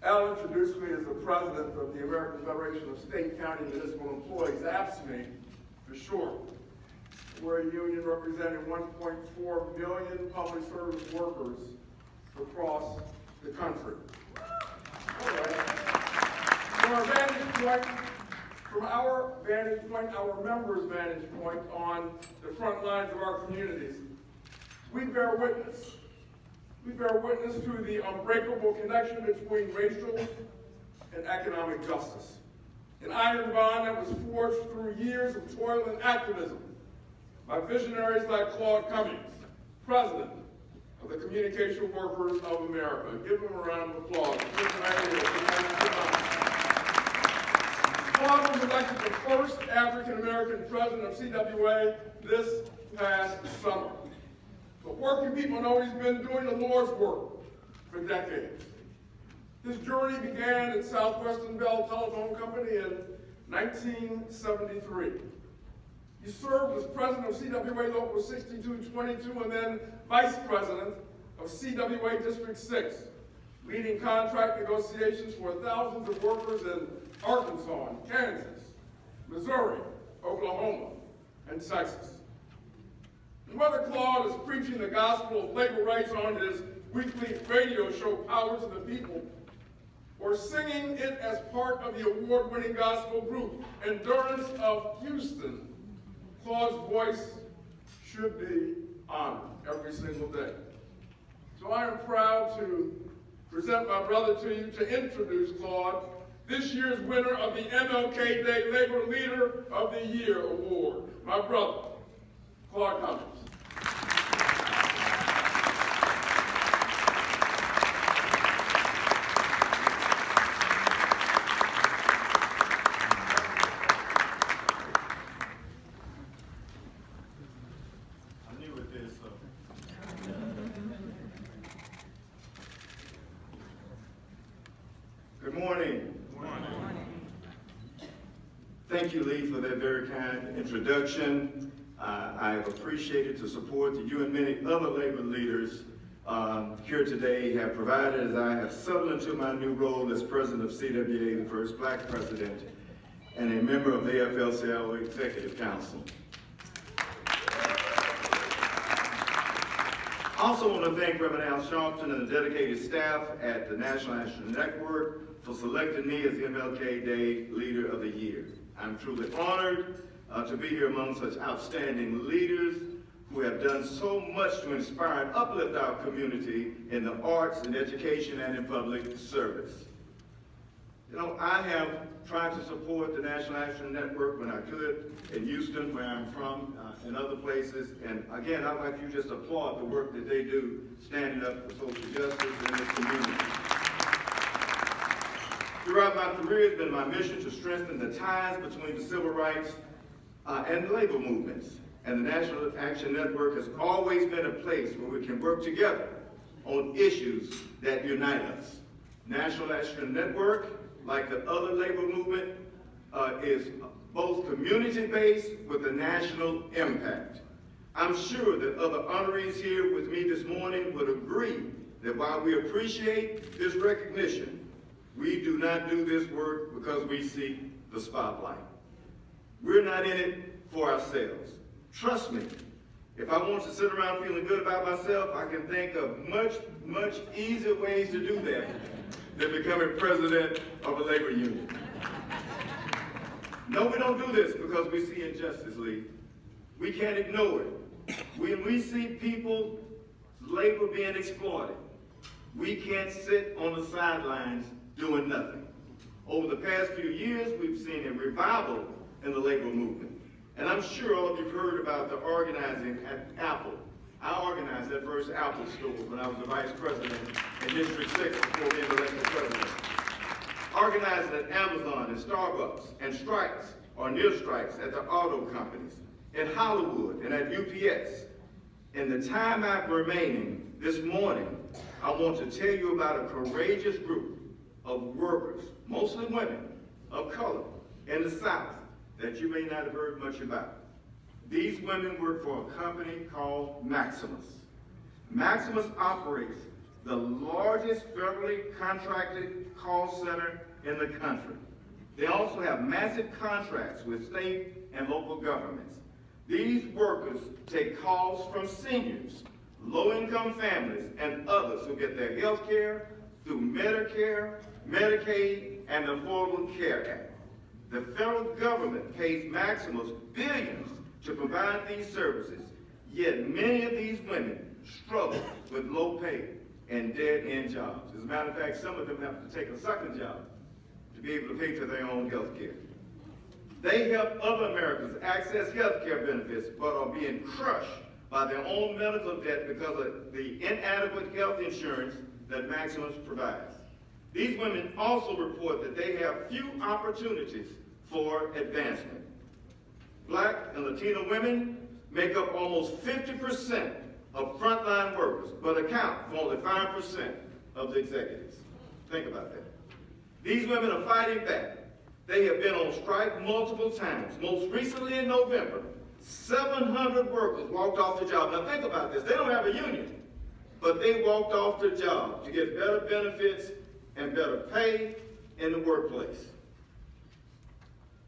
Al introduced me as the president of the American Federation of State, County, and Municipal Employees, AFSCME for short. We're a union representing 1.4 million public service workers across the country. All right. From our vantage point, our members' vantage point on the front lines of our communities, we bear witness. We bear witness to the unbreakable connection between racial and economic justice. An iron bond that was forged through years of toil and activism by visionaries like Claude Cummings, president of the Communication Workers of America. Give him a round of applause. Claude was elected the first African-American president of CWA this past summer. But working people know he's been doing the Lord's work for decades. His journey began at Southwestern Bell Telephone Company in 1973. He served as president of CWA Local 6222 and then vice president of CWA District 6, leading contract negotiations for thousands of workers in Arkansas, Kansas, Missouri, Oklahoma, and Texas. And whether Claude is preaching the gospel of labor rights on his weekly radio show, Power to the People, or singing it as part of the award-winning gospel group, Endurance of Houston, Claude's voice should be honored every single day. So I am proud to present my brother to you to introduce Claude, this year's winner of the MLK Day Labor Leader of the Year Award. My brother, Claude Cummings. Good morning. Good morning. Thank you, Lee, for that very kind introduction. I have appreciated the support that you and many other labor leaders here today have provided as I have settled into my new role as president of CWA, the first black president, and a member of the AFL-CIO Executive Council. I also want to thank Reverend Al Sharpton and the dedicated staff at the National Action Network for selecting me as the MLK Day Leader of the Year. I'm truly honored to be here among such outstanding leaders who have done so much to inspire and uplift our community in the arts, in education, and in public service. You know, I have tried to support the National Action Network when I could, in Houston, where I'm from, and other places. And again, I'd like you just to applaud the work that they do standing up for social justice in this community. Throughout my career, it's been my mission to strengthen the ties between the civil rights and the labor movements. And the National Action Network has always been a place where we can work together on issues that unite us. National Action Network, like the other labor movement, is both community-based with a national impact. I'm sure that other honorees here with me this morning would agree that while we appreciate this recognition, we do not do this work because we seek the spotlight. We're not in it for ourselves. Trust me, if I want to sit around feeling good about myself, I can think of much, much easier ways to do that than becoming president of a labor union. No, we don't do this because we see injustice, Lee. We can't ignore it. When we see people's labor being exploited, we can't sit on the sidelines doing nothing. Over the past few years, we've seen a revival in the labor movement. And I'm sure all of you have heard about the organizing at Apple. I organized that first Apple store when I was the vice president in District 6 before being elected president. Organizing at Amazon and Starbucks and strikes or near strikes at the auto companies, in Hollywood and at UPS. In the time I'm remaining this morning, I want to tell you about a courageous group of workers, mostly women of color, in the South that you may not have heard much about. These women work for a company called Maximus. Maximus operates the largest federally contracted call center in the country. They also have massive contracts with state and local governments. These workers take calls from seniors, low-income families, and others who get their health care through Medicare, Medicaid, and the Affordable Care Act. The federal government pays Maximus billions to provide these services, yet many of these women struggle with low pay and dead-end jobs. As a matter of fact, some of them have to take a second job to be able to pay for their own health care. They help other Americans access health care benefits, but are being crushed by their own medical debt because of the inadequate health insurance that Maximus provides. These women also report that they have few opportunities for advancement. Black and Latino women make up almost 50% of frontline workers, but account for only 5% of the executives. Think about that. These women are fighting back. They have been on strike multiple times. Most recently in November, 700 workers walked off the job. Now think about this. They don't have a union, but they walked off the job to get better benefits and better pay in the workplace.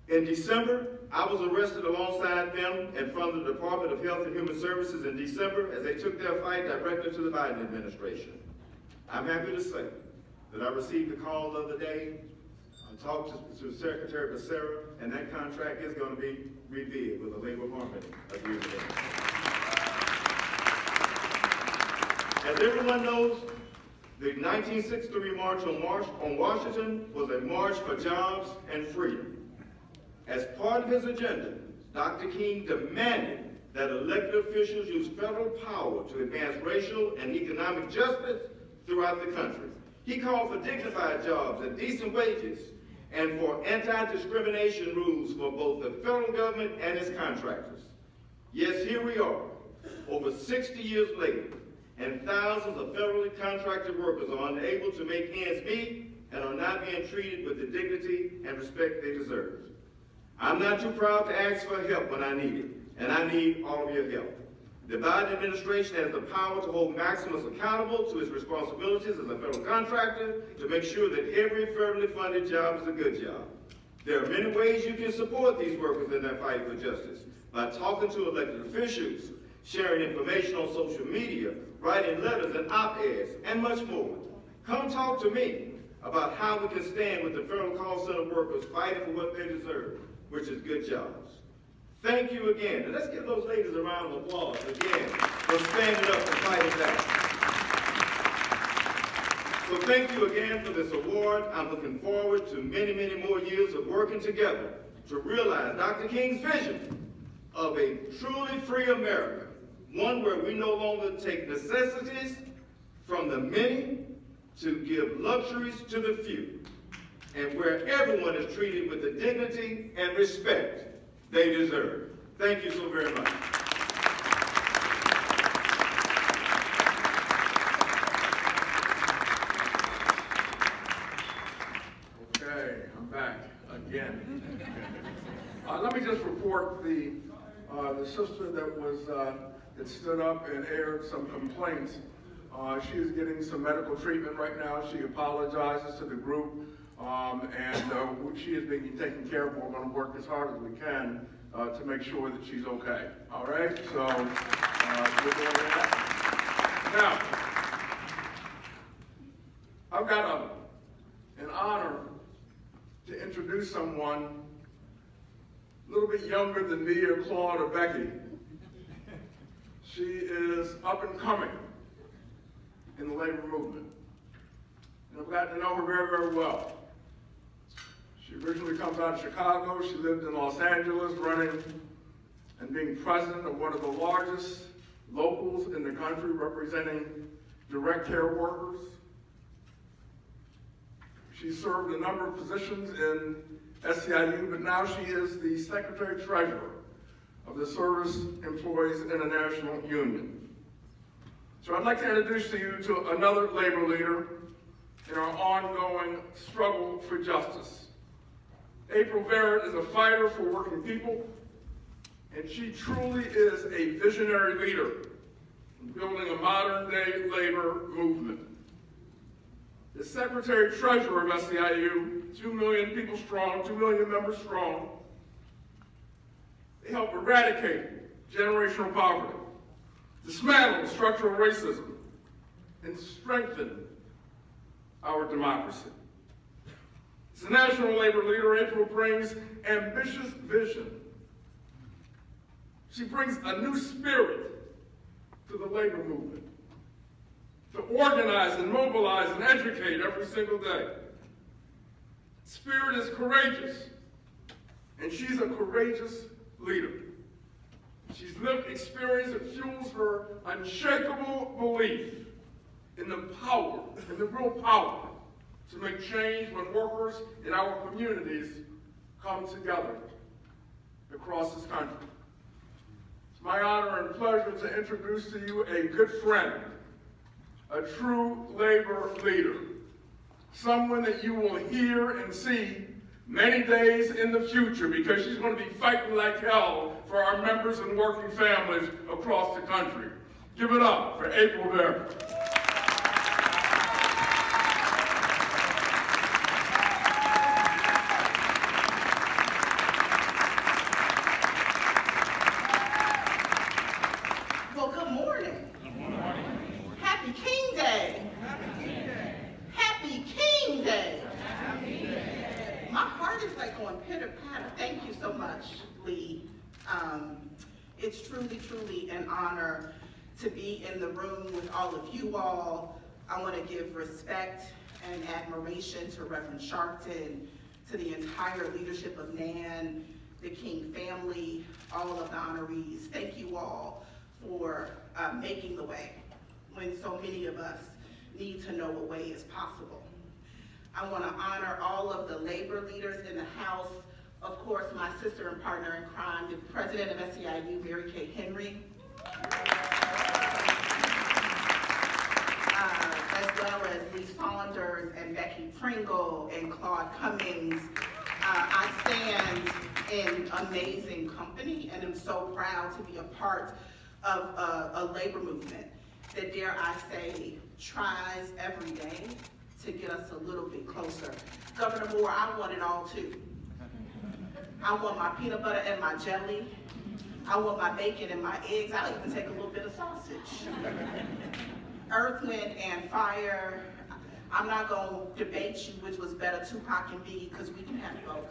In December, I was arrested alongside them in front of the Department of Health and Human Services in December as they took their fight directly to the Biden administration. I'm happy to say that I received a call the other day. I talked to Secretary Becerra, and that contract is going to be rebid with a labor harmony agreement. As everyone knows, the 1963 March on Washington was a march for jobs and freedom. As part of his agenda, Dr. King demanded that elected officials use federal power to advance racial and economic justice throughout the country. He called for dignified jobs and decent wages and for anti-discrimination rules for both the federal government and its contractors. Yes, here we are, over 60 years later, and thousands of federally contracted workers are unable to make ends meet and are not being treated with the dignity and respect they deserve. I'm not too proud to ask for help when I need it, and I need all of your help. The Biden administration has the power to hold Maximus accountable to his responsibilities as a federal contractor to make sure that every federally funded job is a good job. There are many ways you can support these workers in their fight for justice, by talking to elected officials, sharing information on social media, writing letters and op-eds, and much more. Come talk to me about how we can stand with the federal call center workers fighting for what they deserve, which is good jobs. Thank you again, and let's give those ladies a round of applause again for standing up and fighting back. So thank you again for this award. I'm looking forward to many, many more years of working together to realize Dr. King's vision of a truly free America, one where we no longer take necessities from the many to give luxuries to the few, and where everyone is treated with the dignity and respect they deserve. Thank you so very much. Okay, I'm back again. Let me just report the sister that stood up and aired some complaints. She is getting some medical treatment right now. She apologizes to the group, and she is being taken care of. We're going to work as hard as we can to make sure that she's okay. All right, so we're doing that. Now, I've got an honor to introduce someone a little bit younger than me or Claude or Becky. She is up and coming in the labor movement. And I've gotten to know her very, very well. She originally comes out of Chicago. She lived in Los Angeles, running and being president of one of the largest locals in the country representing direct care workers. She served a number of positions in SEIU, but now she is the Secretary-Treasurer of the Service Employees International Union. So I'd like to introduce to you to another labor leader in our ongoing struggle for justice. April Barrett is a fighter for working people, and she truly is a visionary leader in building a modern-day labor movement. The Secretary-Treasurer of SEIU, 2 million people strong, 2 million members strong, they help eradicate generational poverty, dismantle structural racism, and strengthen our democracy. As a national labor leader, April brings ambitious vision. She brings a new spirit to the labor movement, to organize and mobilize and educate every single day. Spirit is courageous, and she's a courageous leader. She's lived experience that fuels her unshakable belief in the power, in the real power to make change when workers in our communities come together across this country. It's my honor and pleasure to introduce to you a good friend, a true labor leader, someone that you will hear and see many days in the future, because she's going to be fighting like hell for our members and working families across the country. Give it up for April Barrett. Well, good morning. Happy King Day. Happy King Day. My heart is like going pitter-patter. Thank you so much, Lee. It's truly, truly an honor to be in the room with all of you all. I want to give respect and admiration to Reverend Sharpton, to the entire leadership of NAN, the King family, all of the honorees. Thank you all for making the way when so many of us need to know a way is possible. I want to honor all of the labor leaders in the House. Of course, my sister and partner in crime, the president of SEIU, Mary Kay Henry, as well as Lee Saunders and Becky Pringle and Claude Cummings, I stand in amazing company and am so proud to be a part of a labor movement that, dare I say, tries every day to get us a little bit closer. Governor Moore, I want it all too. I want my peanut butter and my jelly. I want my bacon and my eggs. I'll even take a little bit of sausage. Earth, Wind, and Fire. I'm not gonna debate you which was better, Tupac and Biggie, because we can have both.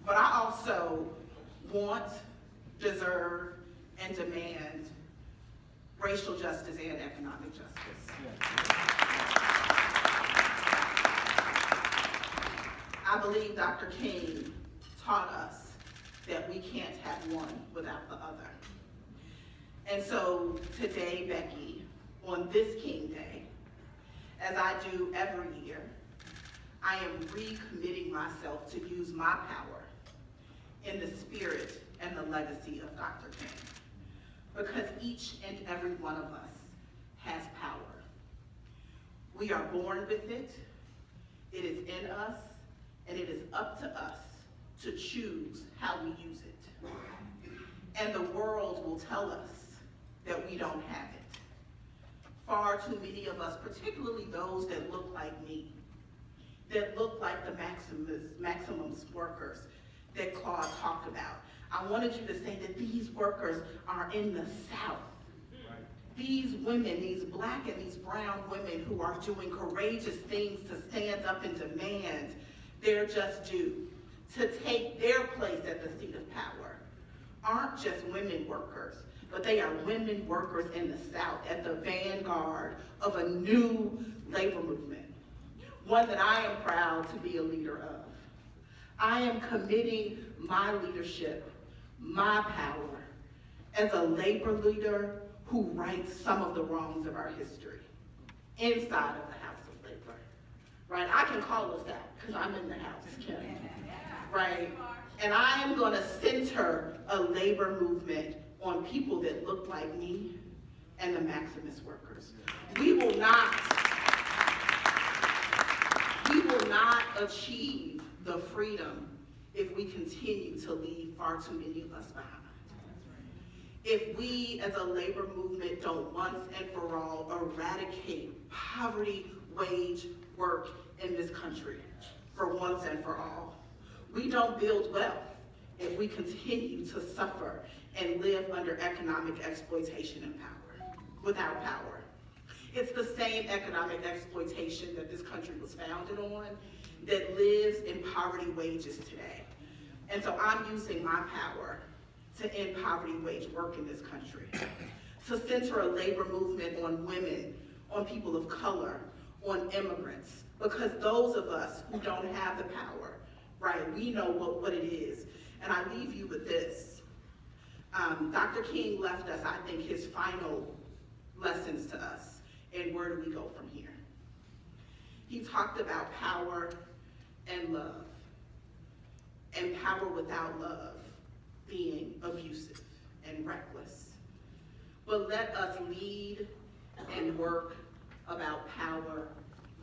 But I also want, deserve, and demand racial justice and economic justice. I believe Dr. King taught us that we can't have one without the other. And so today, Becky, on this King Day, as I do every year, I am recommitting myself to use my power in the spirit and the legacy of Dr. King. Because each and every one of us has power. We are born with it, it is in us, and it is up to us to choose how we use it. And the world will tell us that we don't have it. Far too many of us, particularly those that look like me, that look like the maximum workers that Claude talked about. I wanted you to say that these workers are in the South. Right. These women, these black and these brown women who are doing courageous things to stand up and demand their just due, to take their place at the seat of power, aren't just women workers, but they are women workers in the South at the vanguard of a new labor movement, one that I am proud to be a leader of. I am committing my leadership, my power, as a labor leader who rights some of the wrongs of our history inside of the House of Labor, right? I can call us out because I'm in the House, Kim, right? And I am gonna center a labor movement on people that look like me and the Maximus workers. We will not achieve the freedom if we continue to leave far too many of us behind. If we as a labor movement don't once and for all eradicate poverty wage work in this country for once and for all. We don't build wealth if we continue to suffer and live under economic exploitation and power, without power. It's the same economic exploitation that this country was founded on that lives in poverty wages today. And so I'm using my power to end poverty wage work in this country, to center a labor movement on women, on people of color, on immigrants, because those of us who don't have the power, right, we know what it is. And I leave you with this. Dr. King left us, I think, his final lessons to us. And where do we go from here? He talked about power and love, and power without love being abusive and reckless. But let us lead and work about power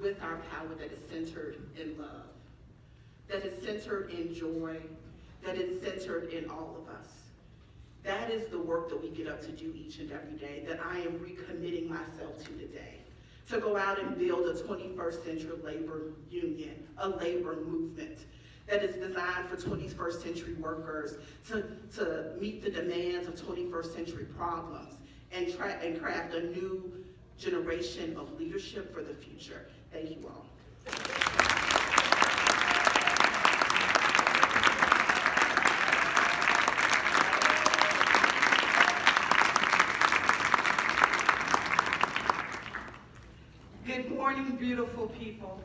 with our power that is centered in love, that is centered in joy, that is centered in all of us. That is the work that we get up to do each and every day, that I am recommitting myself to today. To go out and build a 21st century labor union, a labor movement that is designed for 21st century workers to meet the demands of 21st century problems and craft a new generation of leadership for the future. Thank you all. Good morning, beautiful people.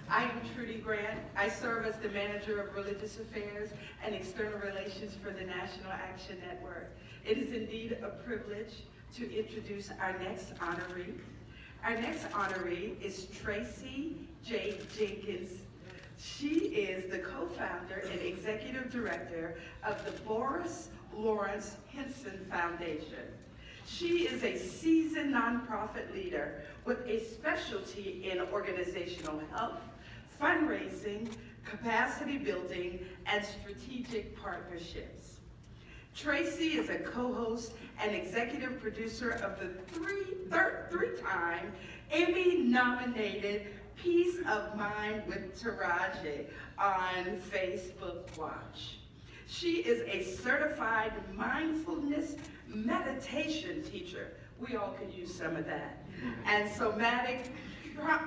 I am Trudy Grant. I serve as the Manager of Religious Affairs and External Relations for the National Action Network. It is indeed a privilege to introduce our next honoree. Our next honoree is Tracy J. Jenkins. She is the co-founder and executive director of the Boris Lawrence Henson Foundation. She is a seasoned nonprofit leader with a specialty in organizational health, fundraising, capacity building, and strategic partnerships. Tracy is a co-host and executive producer of the three-time Emmy-nominated Peace of Mind with Taraji on Facebook Watch. She is a certified mindfulness meditation teacher. We all could use some of that. And somatic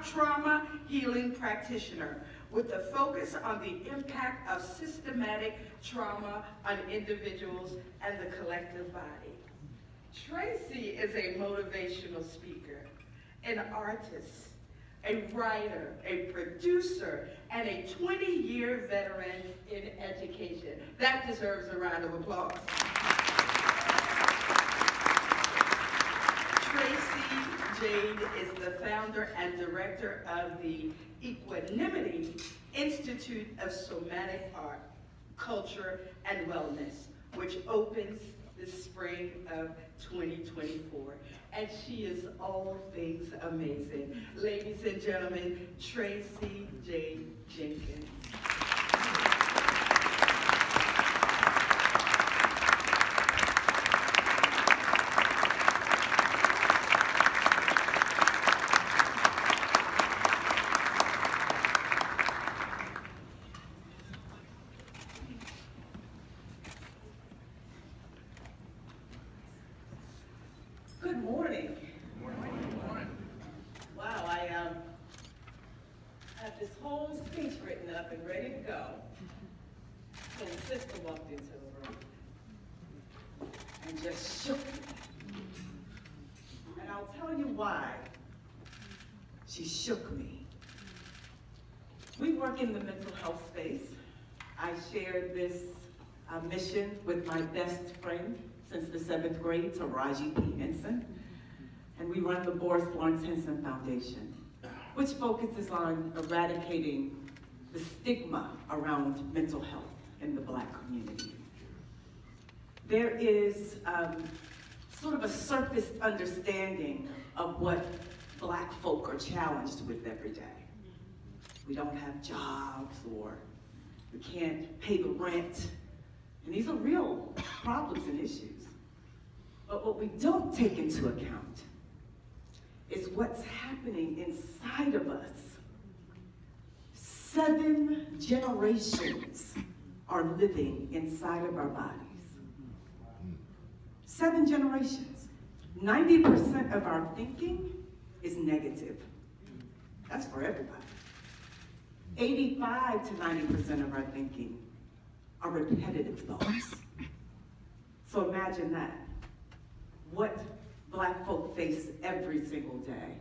trauma healing practitioner with a focus on the impact of systematic trauma on individuals and the collective body. Tracy is a motivational speaker, an artist, a writer, a producer, and a 20-year veteran in education. That deserves a round of applause. Tracy Jade is the founder and director of the Equanimity Institute of Somatic Art, Culture, and Wellness, which opens the spring of 2024. And she is all things amazing. Ladies and gentlemen, Tracy J. Jenkins. Good morning. Wow, I have this whole speech written up and ready to go. So the sister walked into the room and just shook me. And I'll tell you why she shook me. We work in the mental health space. I shared this mission with my best friend since the 7th grade, Taraji P. Henson. And we run the Boris Lawrence Henson Foundation, which focuses on eradicating the stigma around mental health in the Black community. There is sort of a surface understanding of what Black folk are challenged with every day. We don't have jobs, or we can't pay the rent. And these are real problems and issues. But what we don't take into account is what's happening inside of us. 7 generations are living inside of our bodies. 7 generations. 90% of our thinking is negative. That's for everybody. 85 to 90% of our thinking are repetitive thoughts. So imagine that. What Black folk face every single day.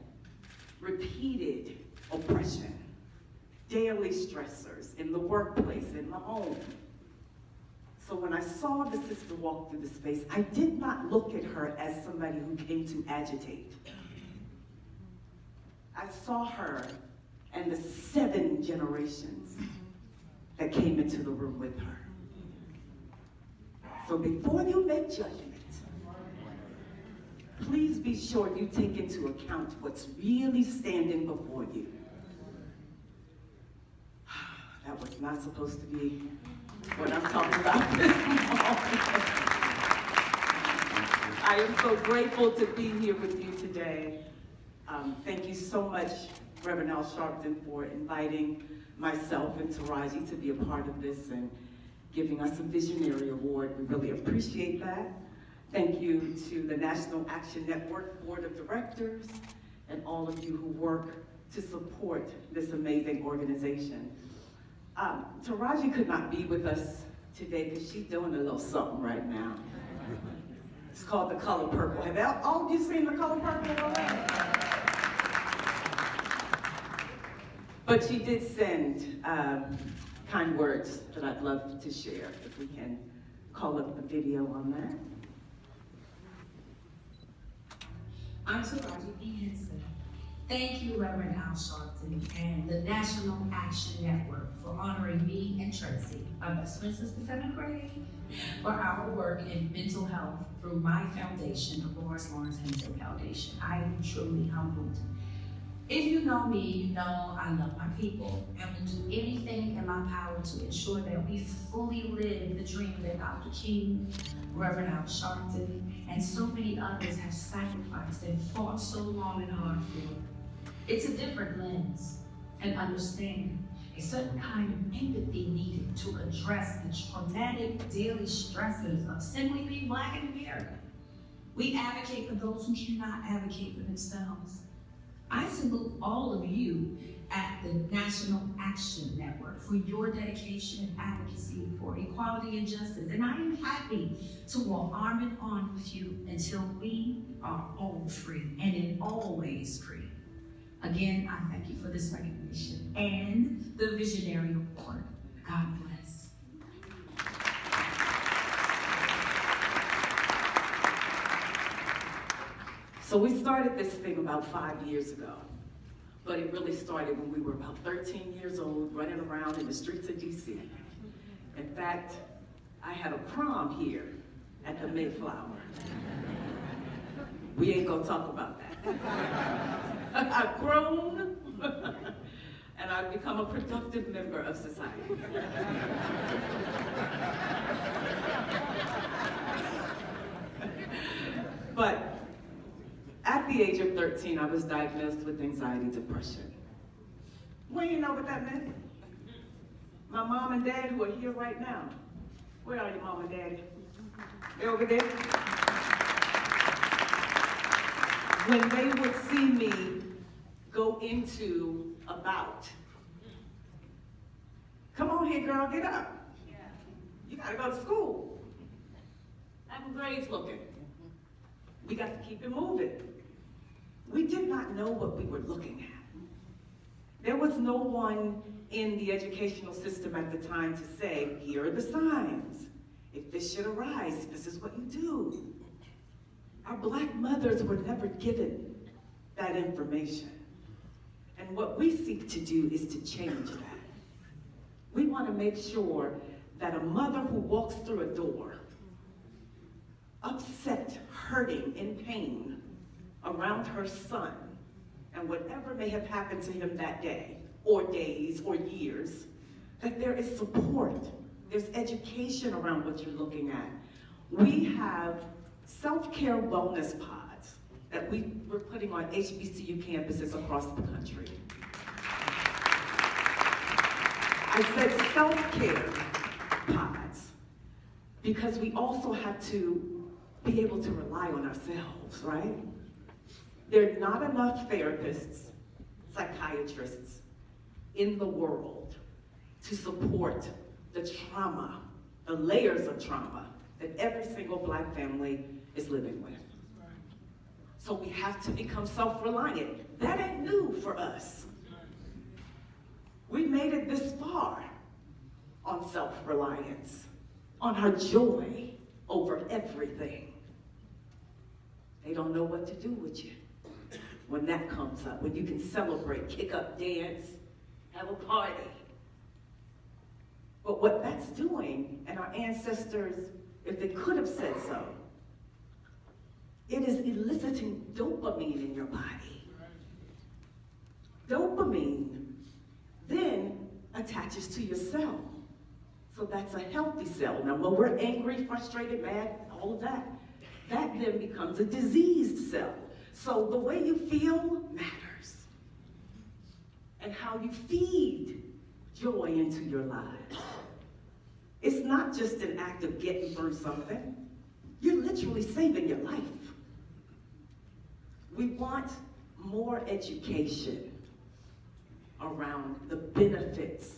Repeated oppression, daily stressors in the workplace, in the home. So when I saw the sister walk through the space, I did not look at her as somebody who came to agitate. I saw her and the 7 generations that came into the room with her. So before you make judgment, please be sure you take into account what's really standing before you. That was not supposed to be what I'm talking about this morning. I am so grateful to be here with you today. Thank you so much, Reverend Al Sharpton, for inviting myself and Taraji to be a part of this and giving us a visionary award. We really appreciate that. Thank you to the National Action Network Board of Directors and all of you who work to support this amazing organization. Taraji could not be with us today because she's doing a little something right now. It's called The Color Purple. Have all of you seen The Color Purple already? But she did send kind words that I'd love to share, if we can call up the video on that. I'm Taraji P. Henson. Thank you, Reverend Al Sharpton and the National Action Network for honoring me and Tracy, my best friend since the 7th grade, for our work in mental health through my foundation, the Boris Lawrence Henson Foundation. I am truly humbled If you know me, you know I love my people and will do anything in my power to ensure that we fully live the dream that Dr. King, Reverend Al Sharpton, and so many others have sacrificed and fought so long and hard for. It's a different lens and understanding, a certain kind of empathy needed to address the traumatic daily stressors of simply being Black in America. We advocate for those who cannot advocate for themselves. I salute all of you at the National Action Network for your dedication and advocacy for equality and justice. And I am happy to walk arm in arm with you until we are all free and in all ways free. Again, I thank you for this recognition and the Visionary Award. God bless. So we started this thing about 5 years ago, but it really started when we were about 13 years old, running around in the streets of DC. In fact, I had a prom here at the Mayflower. We ain't gonna talk about that. I've grown, and I've become a productive member of society. But at the age of 13, I was diagnosed with anxiety depression. Well, you know what that meant? My mom and dad, who are here right now. Where are your mom and daddy? They over there? When they would see me go into a bout, come on here, girl, get up. You gotta go to school. How the grades looking? We got to keep it moving. We did not know what we were looking at. There was no one in the educational system at the time to say, here are the signs. If this should arise, this is what you do. Our Black mothers were never given that information. And what we seek to do is to change that. We want to make sure that a mother who walks through a door, upset, hurting, in pain, around her son, and whatever may have happened to him that day, or days, or years, that there is support, there's education around what you're looking at. We have self-care wellness pods that we're putting on HBCU campuses across the country. I said self-care pods because we also have to be able to rely on ourselves, right? There are not enough therapists, psychiatrists in the world to support the trauma, the layers of trauma that every single Black family is living with. So we have to become self-reliant. That ain't new for us. We made it this far on self-reliance, on our joy over everything. They don't know what to do with you when that comes up, when you can celebrate, kick up, dance, have a party. But what that's doing, and our ancestors, if they could have said so, it is eliciting dopamine in your body. Dopamine then attaches to your cell. So that's a healthy cell. Now, when we're angry, frustrated, mad, all of that, that then becomes a diseased cell. So the way you feel matters. And how you feed joy into your lives. It's not just an act of getting through something. You're literally saving your life. We want more education around the benefits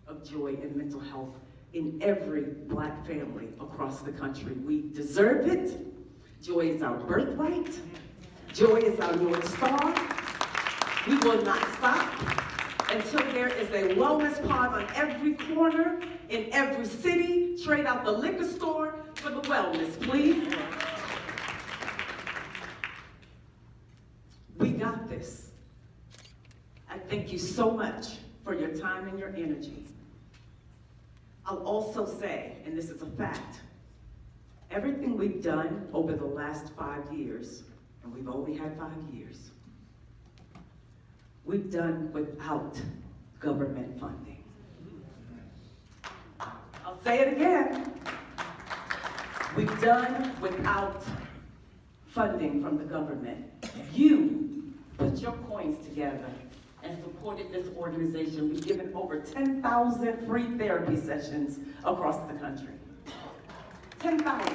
of joy and mental health in every Black family across the country. We deserve it. Joy is our birthright. Joy is our North Star. We will not stop until there is a wellness pod on every corner, in every city. Trade out the liquor store for the wellness, please. We got this. I thank you so much for your time and your energy. I'll also say, and this is a fact, everything we've done over the last 5 years, and we've only had 5 years, we've done without government funding. I'll say it again. We've done without funding from the government. You put your coins together and supported this organization. We've given over 10,000 free therapy sessions across the country. 10,000.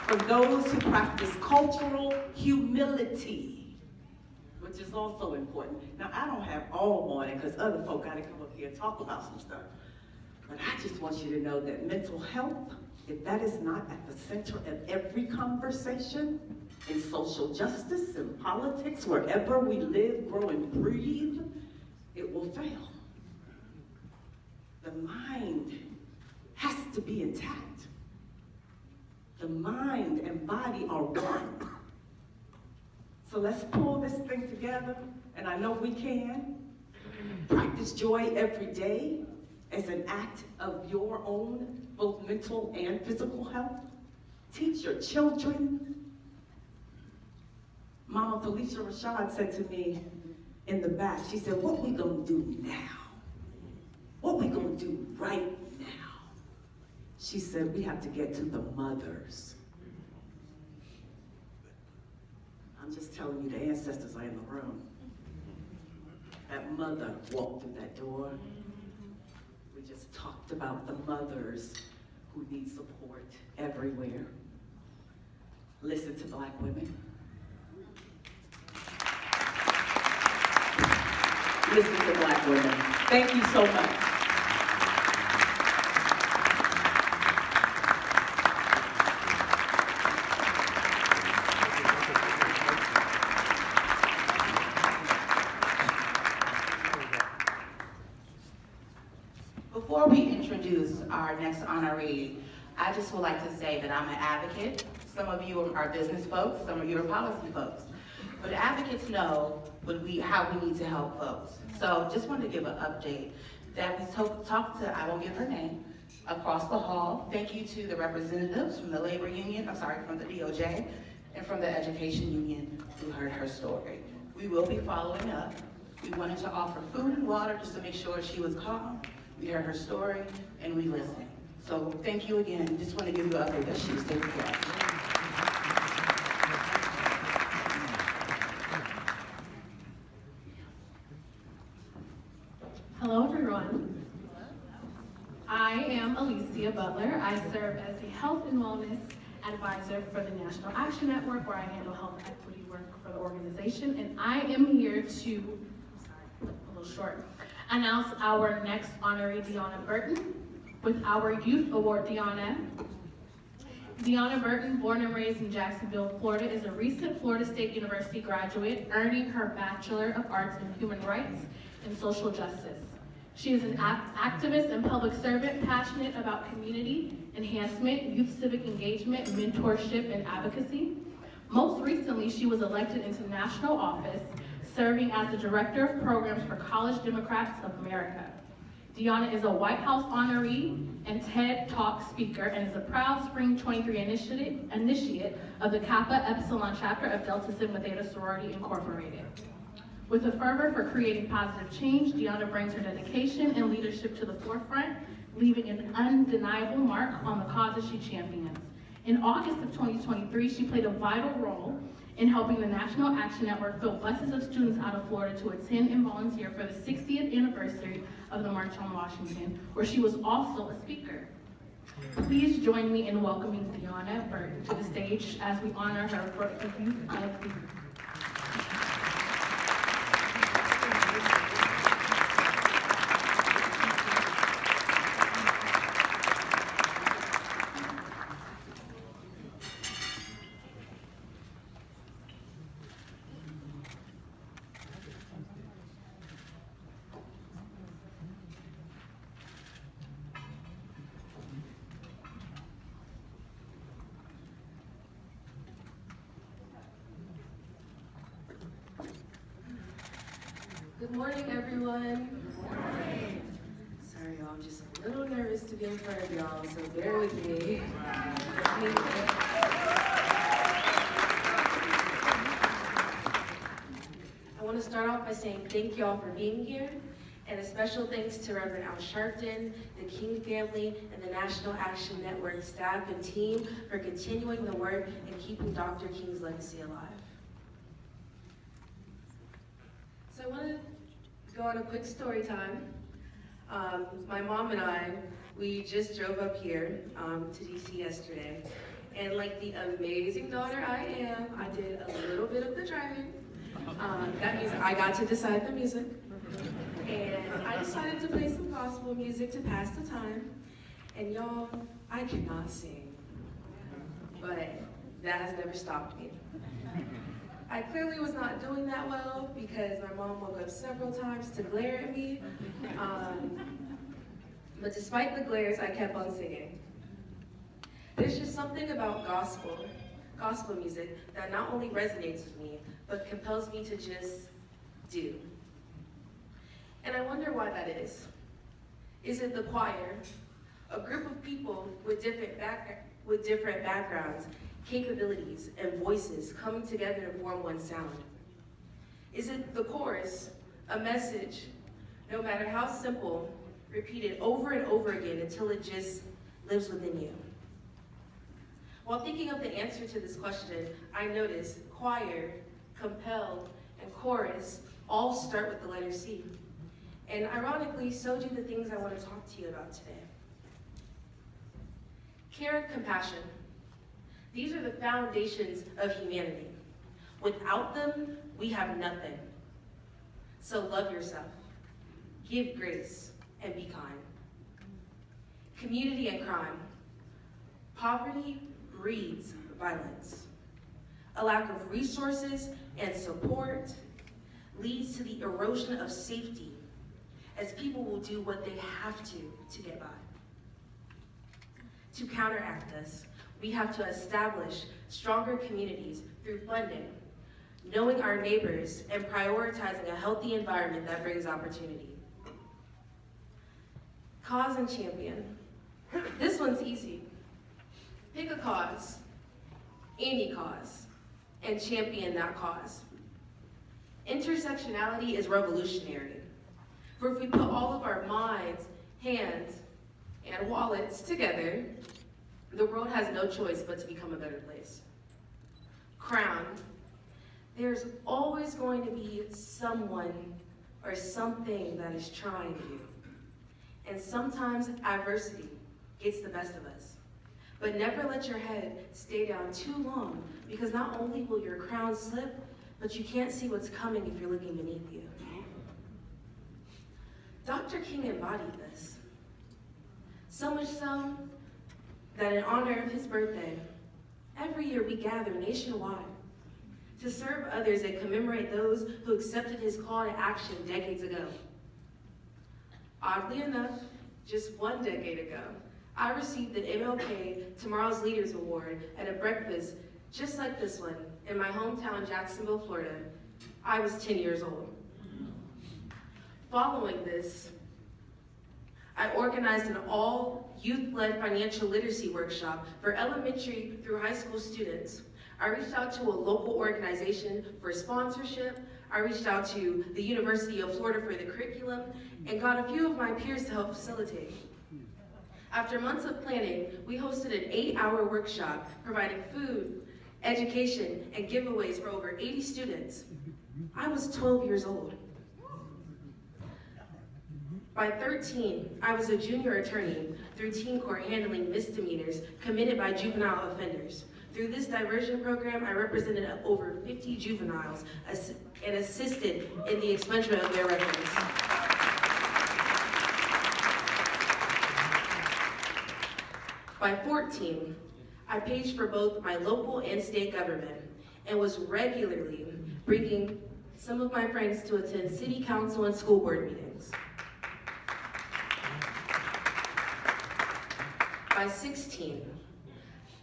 For those who practice cultural humility, which is also important. Now, I don't have all morning because other folk got to come up here and talk about some stuff. But I just want you to know that mental health, if that is not at the center of every conversation, in social justice, in politics, wherever we live, grow, and breathe, it will fail. The mind has to be intact. The mind and body are one. So let's pull this thing together, and I know we can. Practice joy every day as an act of your own, both mental and physical health. Teach your children. Mama Phylicia Rashad said to me in the back, she said, what we gonna do now? What we gonna do right now? She said, we have to get to the mothers. I'm just telling you, the ancestors are in the room. That mother walked through that door. We just talked about the mothers who need support everywhere. Listen to Black women. Listen to Black women. Thank you so much. Before we introduce our next honoree, I just would like to say that I'm an advocate. Some of you are business folks, some of you are policy folks. But advocates know how we need to help folks. So just wanted to give an update that we talked to, I won't give her name, across the hall. Thank you to the representatives from the labor union, from the DOJ, and from the education union who heard her story. We will be following up. We wanted to offer food and water just to make sure she was calm. We heard her story and we listened. So thank you again. Just want to give you an update that she's taken care of. Hello, everyone. I am Alicia Butler. I serve as the Health and Wellness Advisor for the National Action Network, where I handle health equity work for the organization. And I am here to, announce our next honoree, Deanna Burton, with our Youth Award. Deanna Burton, born and raised in Jacksonville, Florida, is a recent Florida State University graduate, earning her Bachelor of Arts in Human Rights and Social Justice. She is an activist and public servant, passionate about community enhancement, youth civic engagement, mentorship, and advocacy. Most recently, she was elected into national office, serving as the Director of Programs for College Democrats of America. Deanna is a White House honoree and TED Talk speaker, and is a proud Spring 23 initiate of the Kappa Epsilon chapter of Delta Sigma Theta Sorority Incorporated. With a fervor for creating positive change, Deanna brings her dedication and leadership to the forefront, leaving an undeniable mark on the causes she champions. In August of 2023, she played a vital role in helping the National Action Network fill buses of students out of Florida to attend and volunteer for the 60th anniversary of the March on Washington, where she was also a speaker. Please join me in welcoming Deanna Burton to the stage as we honor her for the Youth of the Year. Good morning, everyone. Good morning. Sorry, y'all, I'm just a little nervous to be in front of y'all, so bear with me. want to start off by saying thank you all for being here, and a special thanks to Reverend Al Sharpton, the King family, and the National Action Network staff and team for continuing the work and keeping Dr. King's legacy alive. So I want to go on a quick story time. My mom and I, we just drove up here to DC yesterday, and like the amazing daughter I am, I did a little bit of the driving. That means I got to decide the music, and I decided to play some gospel music to pass the time. And y'all, I cannot sing, but that has never stopped me. I clearly was not doing that well because my mom woke up several times to glare at me. But despite the glares, I kept on singing. There's just something about gospel music that not only resonates with me, but compels me to just do. And I wonder why that is. Is it the choir, a group of people with different backgrounds, capabilities, and voices coming together to form one sound? Is it the chorus, a message, no matter how simple, repeated over and over again until it just lives within you? While thinking of the answer to this question, I noticed choir, compelled, and chorus all start with the letter C. And ironically, so do the things I want to talk to you about today. Care and compassion. These are the foundations of humanity. Without them, we have nothing. So love yourself, give grace, and be kind. Community and crime. Poverty breeds violence. A lack of resources and support leads to the erosion of safety, as people will do what they have to get by. To counteract this, we have to establish stronger communities through funding, knowing our neighbors, and prioritizing a healthy environment that brings opportunity. Cause and champion. This one's easy. Pick a cause, any cause, and champion that cause. Intersectionality is revolutionary. For if we put all of our minds, hands, and wallets together, the world has no choice but to become a better place. Crown. There's always going to be someone or something that is trying you. And sometimes adversity gets the best of us. But never let your head stay down too long, because not only will your crown slip, but you can't see what's coming if you're looking beneath you. Dr. King embodied this. So much so that in honor of his birthday, every year we gather nationwide to serve others and commemorate those who accepted his call to action decades ago. Oddly enough, just 1 decade ago, I received the MLK Tomorrow's Leaders Award at a breakfast just like this one in my hometown, Jacksonville, Florida. I was 10 years old. Following this, I organized an all-youth-led financial literacy workshop for elementary through high school students. I reached out to a local organization for sponsorship. I reached out to the University of Florida for the curriculum and got a few of my peers to help facilitate. After months of planning, we hosted an 8-hour workshop providing food, education, and giveaways for over 80 students. I was 12 years old. By 13, I was a junior attorney through teen court handling misdemeanors committed by juvenile offenders. Through this diversion program, I represented over 50 juveniles and assisted in the expungement of their records. By 14, I paged for both my local and state government and was regularly bringing some of my friends to attend city council and school board meetings. By 16,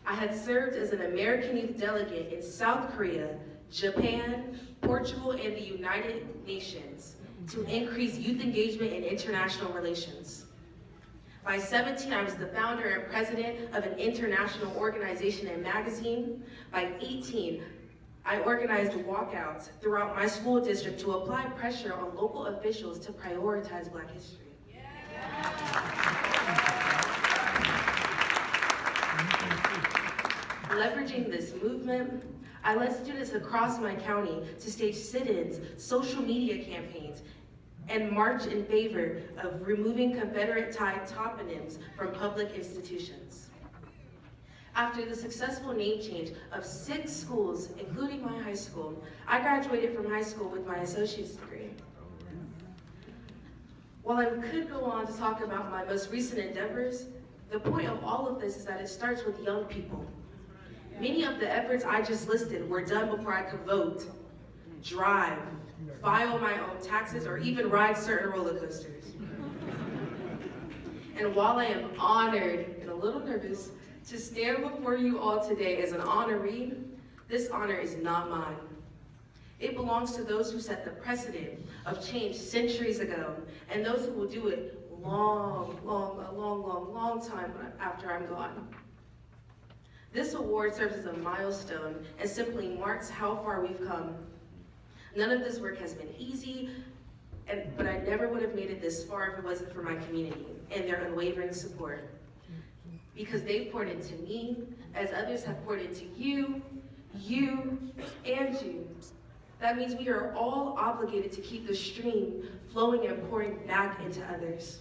I had served as an American Youth Delegate in South Korea, Japan, Portugal, and the United Nations to increase youth engagement in international relations. By 17, I was the founder and president of an international organization and magazine. By 18, I organized walkouts throughout my school district to apply pressure on local officials to prioritize Black history. Leveraging this movement, I led students across my county to stage sit-ins, social media campaigns, and march in favor of removing Confederate-tied toponyms from public institutions. After the successful name change of 6 schools, including my high school, I graduated from high school with my associate's degree. While I could go on to talk about my most recent endeavors, the point of all of this is that it starts with young people. Many of the efforts I just listed were done before I could vote, drive, file my own taxes, or even ride certain roller coasters. And while I am honored and a little nervous to stand before you all today as an honoree, this honor is not mine. It belongs to those who set the precedent of change centuries ago, and those who will do it a long time after I'm gone. This award serves as a milestone and simply marks how far we've come. None of this work has been easy, but I never would have made it this far if it wasn't for my community and their unwavering support. Because they poured into me, as others have poured into you, and you. That means we are all obligated to keep the stream flowing and pouring back into others.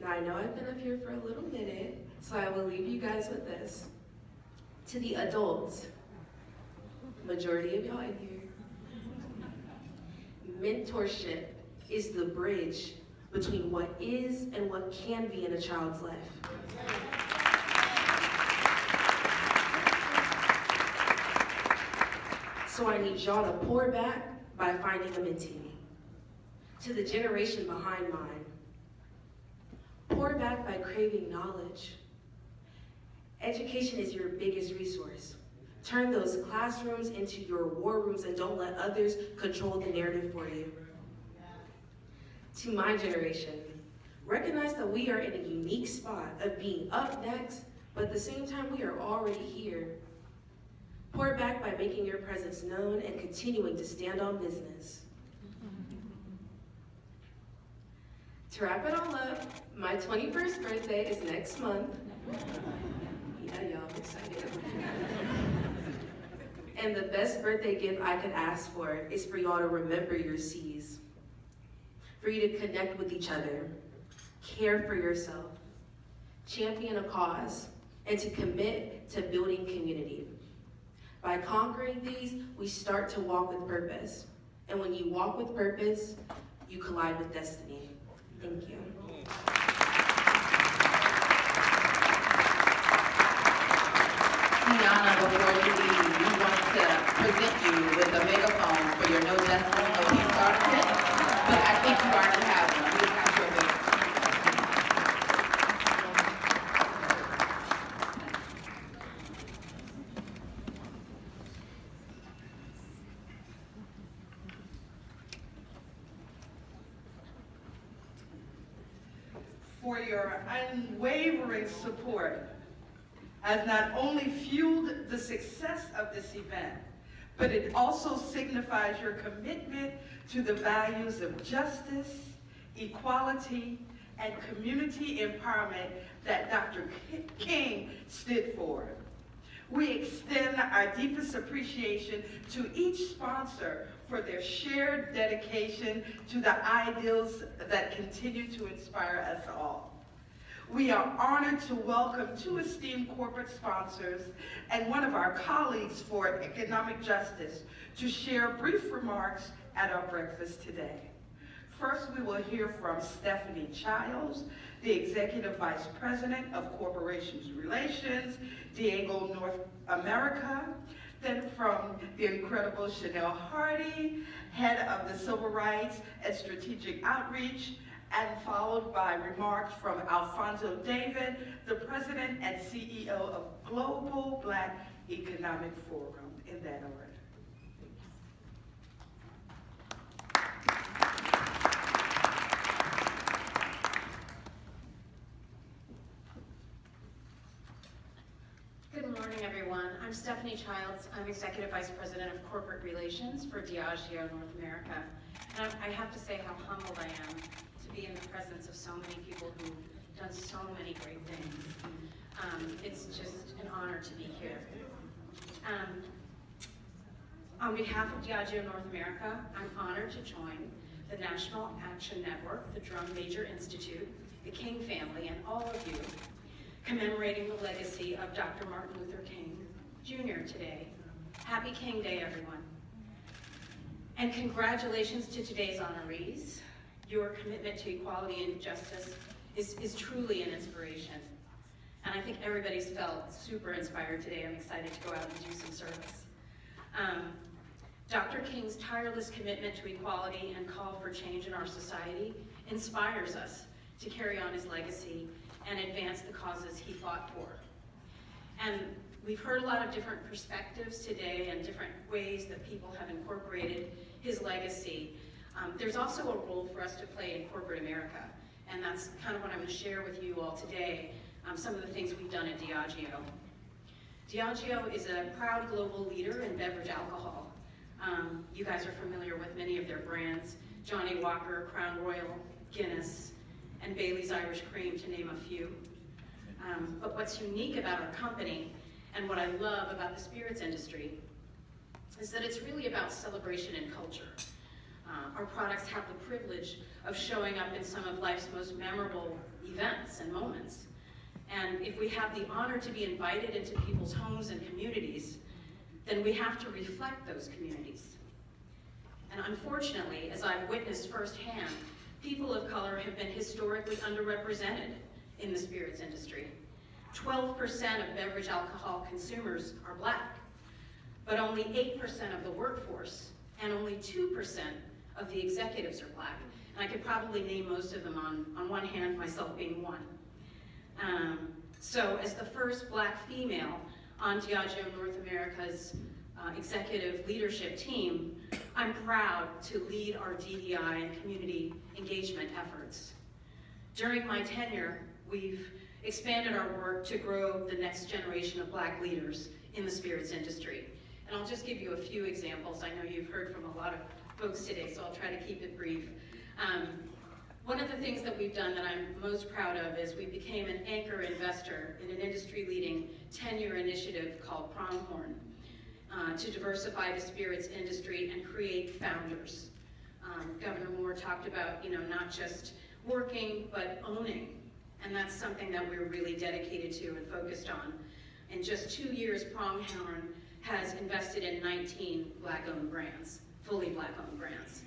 Now I know I've been up here for a little minute, so I will leave you guys with this. To the adults, majority of y'all in here, mentorship is the bridge between what is and what can be in a child's life. So I need y'all to pour back by finding a mentee. To the generation behind mine, pour back by craving knowledge. Education is your biggest resource. Turn those classrooms into your war rooms and don't let others control the narrative for you. To my generation, recognize that we are in a unique spot of being up next, but at the same time, we are already here. Pour back by making your presence known and continuing to stand on business. To wrap it all up, my 21st birthday is next month. Yeah, y'all, I'm excited. And the best birthday gift I could ask for is for y'all to remember your C's. For you to connect with each other, care for yourself, champion a cause, and to commit to building community. By conquering these, we start to walk with purpose. And when you walk with purpose, you collide with destiny. Thank you. Tiana, before you leave, we want to present you with a megaphone for your No Justice, No Peace article, but I think you already have one. We just got your big. For your unwavering support has not only fueled the success of this event, but it also signifies your commitment to the values of justice, equality, and community empowerment that Dr. King stood for. We extend our deepest appreciation to each sponsor for their shared dedication to the ideals that continue to inspire us all. We are honored to welcome 2 esteemed corporate sponsors and one of our colleagues for economic justice to share brief remarks at our breakfast today. First, we will hear from Stephanie Childs, the Executive Vice President of Corporations Relations, Diego North America. Then from the incredible Chanel Hardy, Head of the Civil Rights and Strategic Outreach, and followed by remarks from Alfonso David, the President and CEO of Global Black Economic Forum, in that order. Good morning, everyone. I'm Stephanie Childs. I'm Executive Vice President of Corporate Relations for Diageo North America. And I have to say how humbled I am to be in the presence of so many people who've done so many great things. It's just an honor to be here. On behalf of Diageo North America, I'm honored to join the National Action Network, the Drum Major Institute, the King family, and all of you commemorating the legacy of Dr. Martin Luther King Jr. today. Happy King Day, everyone. And congratulations to today's honorees. Your commitment to equality and justice is truly an inspiration. And I think everybody's felt super inspired today. I'm excited to go out and do some service. Dr. King's tireless commitment to equality and call for change in our society inspires us to carry on his legacy and advance the causes he fought for. And we've heard a lot of different perspectives today and different ways that people have incorporated his legacy. There's also a role for us to play in corporate America, and that's kind of what I'm going to share with you all today, some of the things we've done at Diageo. Diageo is a proud global leader in beverage alcohol. You guys are familiar with many of their brands, Johnnie Walker, Crown Royal, Guinness, and Bailey's Irish Cream, to name a few. But what's unique about our company, and what I love about the spirits industry, is that it's really about celebration and culture. Our products have the privilege of showing up in some of life's most memorable events and moments. And if we have the honor to be invited into people's homes and communities, then we have to reflect those communities. And unfortunately, as I've witnessed firsthand, people of color have been historically underrepresented in the spirits industry. 12% of beverage alcohol consumers are Black, but only 8% of the workforce and only 2% of the executives are Black. And I could probably name most of them on one hand, myself being one. So as the first Black female on Diageo North America's executive leadership team, I'm proud to lead our DEI and community engagement efforts. During my tenure, we've expanded our work to grow the next generation of Black leaders in the spirits industry. And I'll just give you a few examples. I know you've heard from a lot of folks today, so I'll try to keep it brief. One of the things that we've done that I'm most proud of is we became an anchor investor in an industry-leading 10-year initiative called Pronghorn to diversify the spirits industry and create founders. Governor Moore talked about, not just working, but owning. And that's something that we're really dedicated to and focused on. In just 2 years, Pronghorn has invested in 19 Black-owned brands, fully Black-owned brands.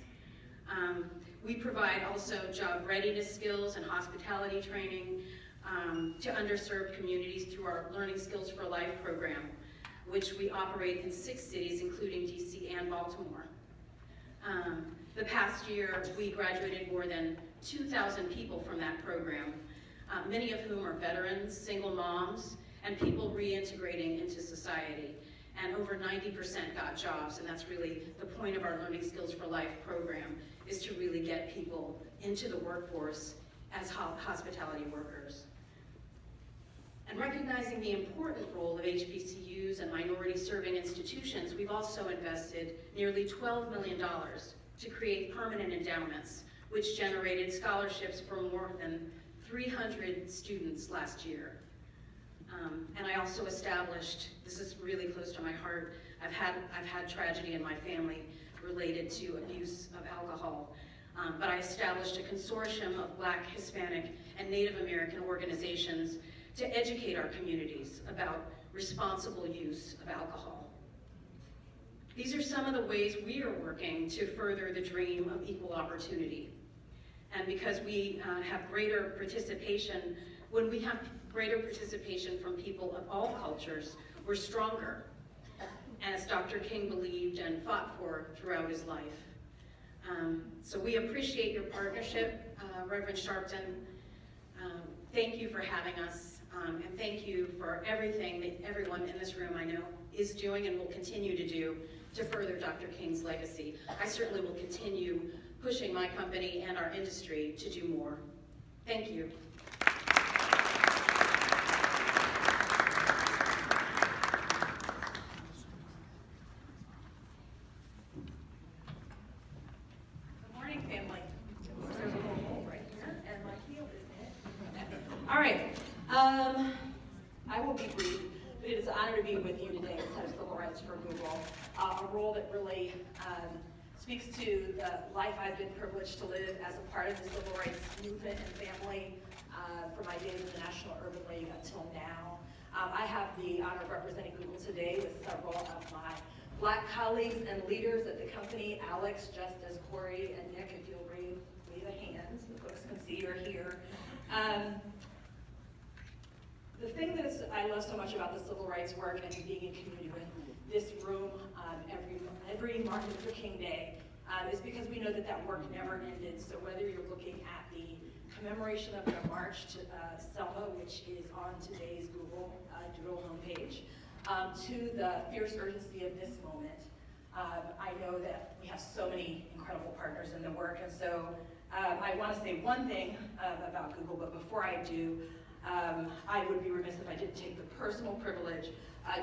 We provide also job readiness skills and hospitality training to underserved communities through our Learning Skills for Life program, which we operate in 6 cities, including DC and Baltimore. The past year, we graduated more than 2,000 people from that program, many of whom are veterans, single moms, and people reintegrating into society. And over 90% got jobs, and that's really the point of our Learning Skills for Life program, is to really get people into the workforce as hospitality workers. And recognizing the important role of HBCUs and minority-serving institutions, we've also invested nearly $12 million to create permanent endowments, which generated scholarships for more than 300 students last year. And I also established, this is really close to my heart, I've had tragedy in my family related to abuse of alcohol, but I established a consortium of Black, Hispanic, and Native American organizations to educate our communities about responsible use of alcohol. These are some of the ways we are working to further the dream of equal opportunity. And because we have greater participation, when we have greater participation from people of all cultures, we're stronger, as Dr. King believed and fought for throughout his life. So we appreciate your partnership, Reverend Sharpton. Thank you for having us, and thank you for everything that everyone in this room I know is doing and will continue to do to further Dr. King's legacy. I certainly will continue pushing my company and our industry to do more. Thank you. I will be brief, but it is an honor to be with you today as head of civil rights for Google, a role that really speaks to the life I've been privileged to live as a part of the civil rights movement and family from my days in the National Urban League until now. I have the honor of representing Google today with several of my Black colleagues and leaders at the company, Alex, Justice, Corey, and Nick, if you'll wave a hand so the folks can see you're here. The thing that I love so much about the civil rights work and being in community with this room every Martin Luther King Day is because we know that that work never ended. So whether you're looking at the commemoration of the March to Selma, which is on today's Google Doodle homepage, to the fierce urgency of this moment, I know that we have so many incredible partners in the work, and so I want to say one thing about Google, but before I do, I would be remiss if I didn't take the personal privilege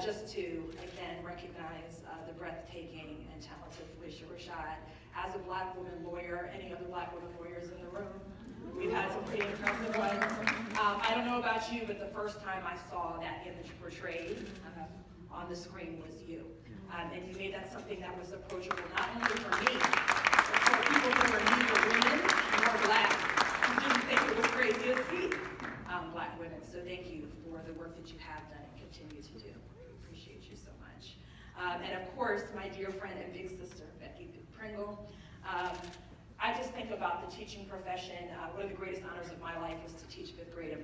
just to, again, recognize the breathtaking and talented Phylicia Rashad. As a Black woman lawyer, any other Black women lawyers in the room? We've had some pretty impressive ones. I don't know about you, but the first time I saw that image portrayed on the screen was you. And you made that something that was approachable not only for me, but for people who were neither women nor Black, who didn't think it was crazy to see Black women. So thank you for the work that you have done and continue to do. We appreciate you so much. And of course, my dear friend and big sister, Becky Pringle. I just think about the teaching profession. One of the greatest honors of my life was to teach 5th grade in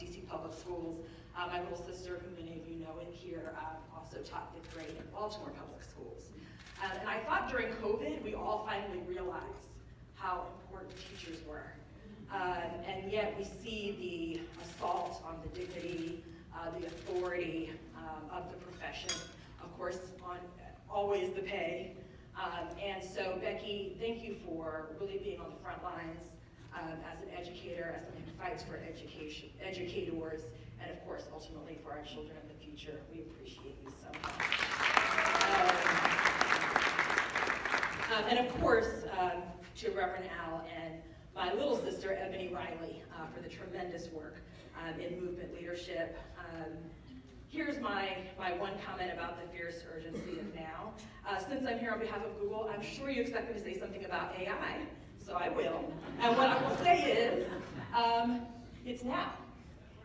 DC public schools. My little sister, who many of you know in here, also taught 5th grade in Baltimore public schools. And I thought during COVID, we all finally realized how important teachers were. And yet we see the assault on the dignity, the authority of the profession, of course, on always the pay. And so, Becky, thank you for really being on the front lines as an educator, as someone who fights for education, educators, and of course, ultimately for our children in the future. We appreciate you so much. And of course, to Reverend Al and my little sister, Ebony Riley, for the tremendous work in movement leadership. Here's my one comment about the fierce urgency of now. Since I'm here on behalf of Google, I'm sure you expect me to say something about AI, so I will. And what I will say is, it's now.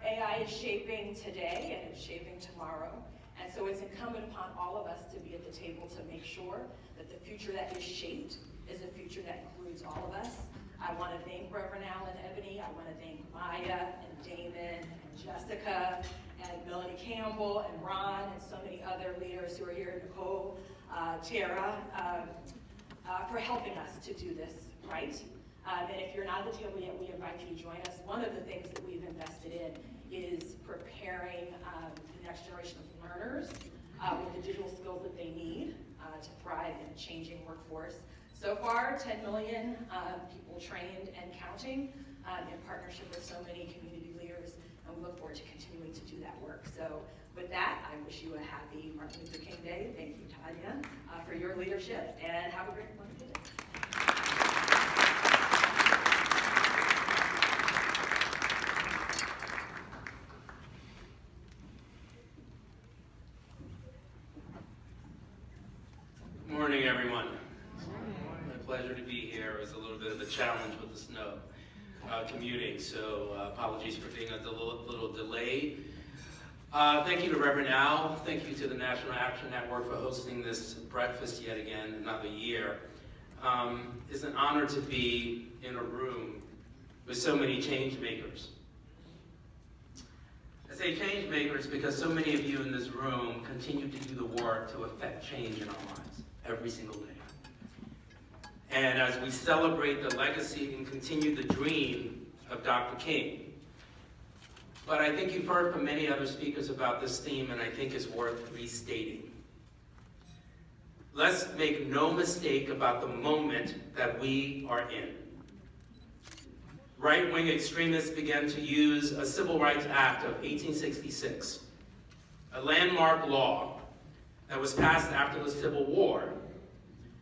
AI is shaping today and it's shaping tomorrow. And so it's incumbent upon all of us to be at the table to make sure that the future that is shaped is a future that includes all of us. I want to thank Reverend Al and Ebony. I want to thank Maya and Damon and Jessica and Melanie Campbell and Ron and so many other leaders who are here, Nicole, Tara, for helping us to do this right. And if you're not at the table yet, we invite you to join us. One of the things that we've invested in is preparing the next generation of learners with the digital skills that they need to thrive in a changing workforce. So far, 10 million people trained and counting in partnership with so many community leaders, and we look forward to continuing to do that work. So with that, I wish you a happy Martin Luther King Day. Thank you, Tanya, for your leadership, and have a great wonderful day. Good morning, everyone. My pleasure to be here. It was a little bit of a challenge with the snow commuting, so apologies for being a little delayed. Thank you to Reverend Al. Thank you to the National Action Network for hosting this breakfast yet again, another year. It's an honor to be in a room with so many change makers. I say change makers because so many of you in this room continue to do the work to affect change in our lives every single day. And as we celebrate the legacy and continue the dream of Dr. King. But I think you've heard from many other speakers about this theme, and I think it's worth restating. Let's make no mistake about the moment that we are in. Right-wing extremists began to use a Civil Rights Act of 1866, a landmark law that was passed after the Civil War,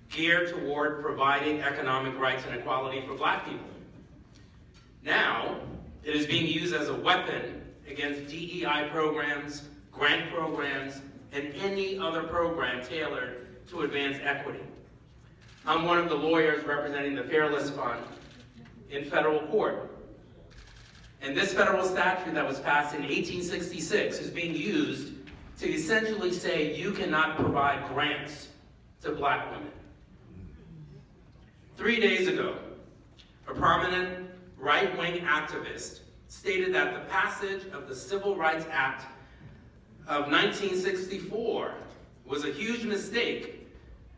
geared toward providing economic rights and equality for Black people. Now, it is being used as a weapon against DEI programs, grant programs, and any other program tailored to advance equity. I'm one of the lawyers representing the Fairless Fund in federal court. And this federal statute that was passed in 1866 is being used to essentially say you cannot provide grants to black women. 3 days ago, a prominent right-wing activist stated that the passage of the Civil Rights Act of 1964 was a huge mistake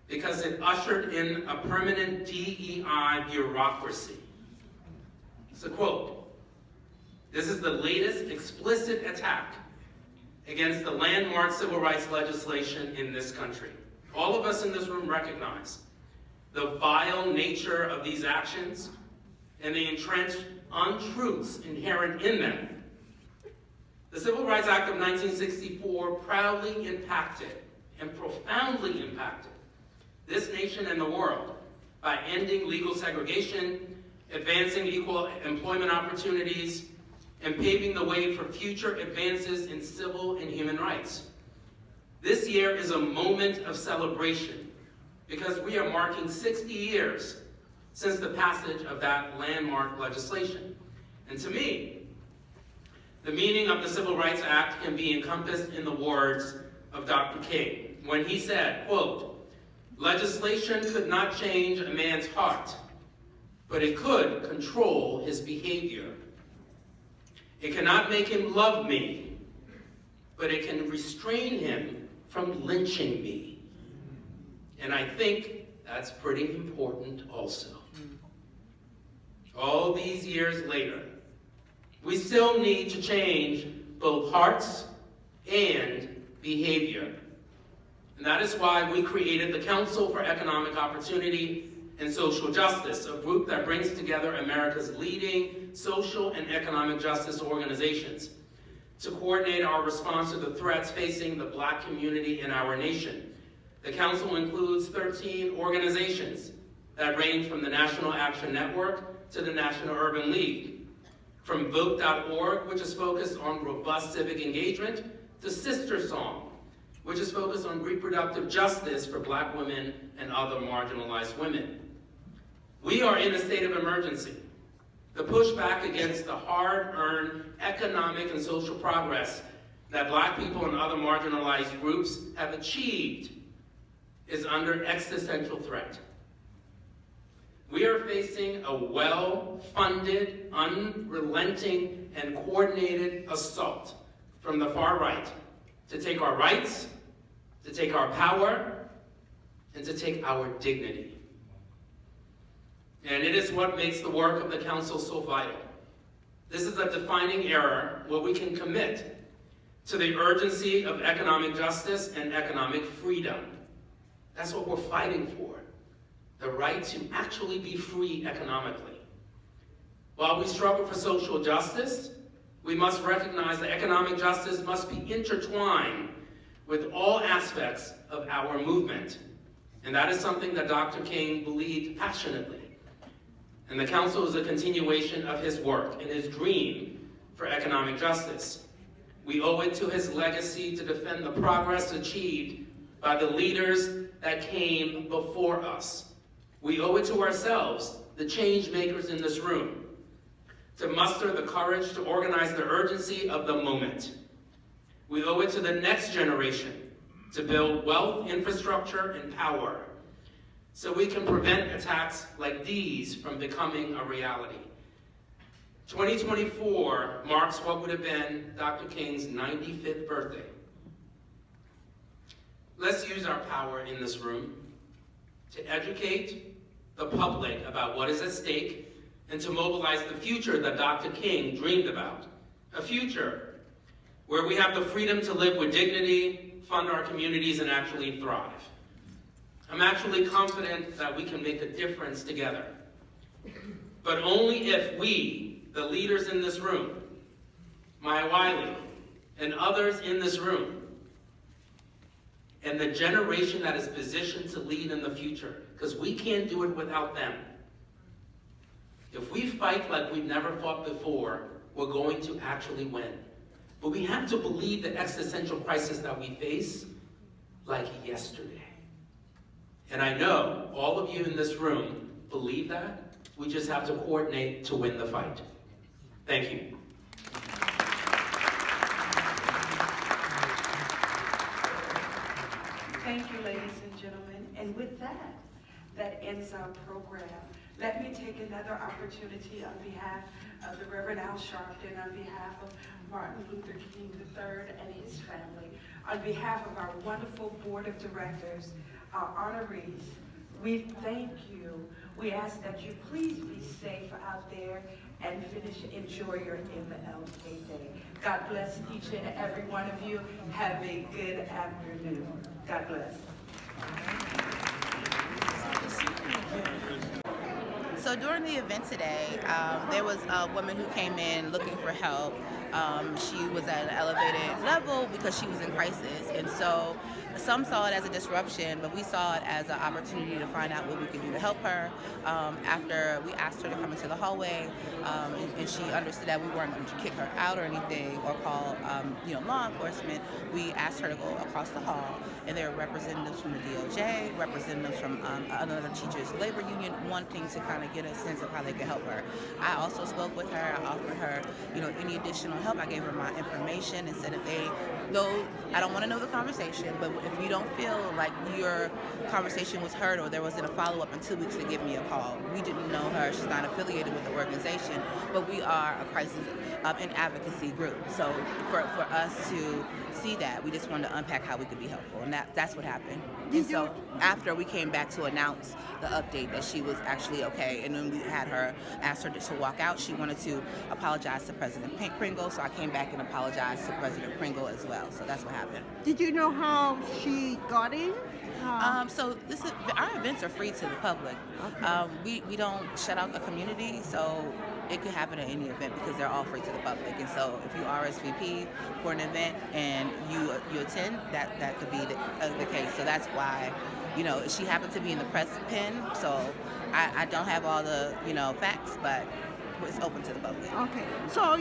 because it ushered in a permanent DEI bureaucracy. It's a quote. This is the latest explicit attack against the landmark civil rights legislation in this country. All of us in this room recognize the vile nature of these actions and the entrenched untruths inherent in them. The Civil Rights Act of 1964 proudly impacted and profoundly impacted this nation and the world by ending legal segregation, advancing equal employment opportunities, and paving the way for future advances in civil and human rights. This year is a moment of celebration because we are marking 60 years since the passage of that landmark legislation. And to me, the meaning of the Civil Rights Act can be encompassed in the words of Dr. King when he said, quote, "Legislation could not change a man's heart, but it could control his behavior. It cannot make him love me, but it can restrain him from lynching me." And I think that's pretty important also. All these years later, we still need to change both hearts and behavior. And that is why we created the Council for Economic Opportunity and Social Justice, a group that brings together America's leading social and economic justice organizations to coordinate our response to the threats facing the black community in our nation. The council includes 13 organizations that range from the National Action Network to the National Urban League, from Vote.org, which is focused on robust civic engagement, to Sister Song, which is focused on reproductive justice for black women and other marginalized women. We are in a state of emergency. The pushback against the hard-earned economic and social progress that black people and other marginalized groups have achieved is under existential threat. We are facing a well-funded, unrelenting, and coordinated assault from the far right to take our rights, to take our power, and to take our dignity. And it is what makes the work of the council so vital. This is a defining era where we can commit to the urgency of economic justice and economic freedom. That's what we're fighting for, the right to actually be free economically. While we struggle for social justice, we must recognize that economic justice must be intertwined with all aspects of our movement. And that is something that Dr. King believed passionately. And the council is a continuation of his work and his dream for economic justice. We owe it to his legacy to defend the progress achieved by the leaders that came before us. We owe it to ourselves, the change makers in this room, to muster the courage to organize the urgency of the moment. We owe it to the next generation to build wealth, infrastructure, and power, so we can prevent attacks like these from becoming a reality. 2024 marks what would have been Dr. King's 95th birthday. Let's use our power in this room to educate the public about what is at stake and to mobilize the future that Dr. King dreamed about. A future where we have the freedom to live with dignity, fund our communities, and actually thrive. I'm actually confident that we can make a difference together. But only if we, the leaders in this room, Maya Wiley, and others in this room, and the generation that is positioned to lead in the future, because we can't do it without them. If we fight like we've never fought before, we're going to actually win. But we have to believe the existential crisis that we face like yesterday. And I know all of you in this room believe that. We just have to coordinate to win the fight. Thank you. Thank you, ladies and gentlemen. And with that, that ends our program. Let me take another opportunity on behalf of the Reverend Al Sharpton, on behalf of Martin Luther King III and his family, on behalf of our wonderful board of directors, our honorees, we thank you. We ask that you please be safe out there and enjoy your MLK Day. God bless each and every one of you. Have a good afternoon. God bless. So during the event today, there was a woman who came in looking for help. She was at an elevated level because she was in crisis, and so some saw it as a disruption, but we saw it as an opportunity to find out what we could do to help her. After we asked her to come into the hallway, and she understood that we weren't going to kick her out or anything or call law enforcement, we asked her to go across the hall, and there were representatives from the DOJ, representatives from another teachers' labor union, wanting to kind of get a sense of how they could help her. I also spoke with her. I offered her, any additional help. I gave her my information and said, I don't want to know the conversation, but if you don't feel like your conversation was heard or there wasn't a follow-up in 2 weeks, to give me a call. We didn't know her. She's not affiliated with the organization, but we are a crisis and advocacy group. So for us to see that, we just wanted to unpack how we could be helpful, and that's what happened. And so after we came back to announce the update that she was actually okay, and then we had her, asked her to walk out, she wanted to apologize to President Pringle, so I came back and apologized to President Pringle as well. So that's what happened. Did you know how she got in? So our events are free to the public. Okay. We don't shut out the community, so it could happen at any event because they're all free to the public. And so if you RSVP for an event and you attend, that could be the case. So that's why, she happened to be in the press pen, so I don't have all the facts, but it's open to the public. Okay. So I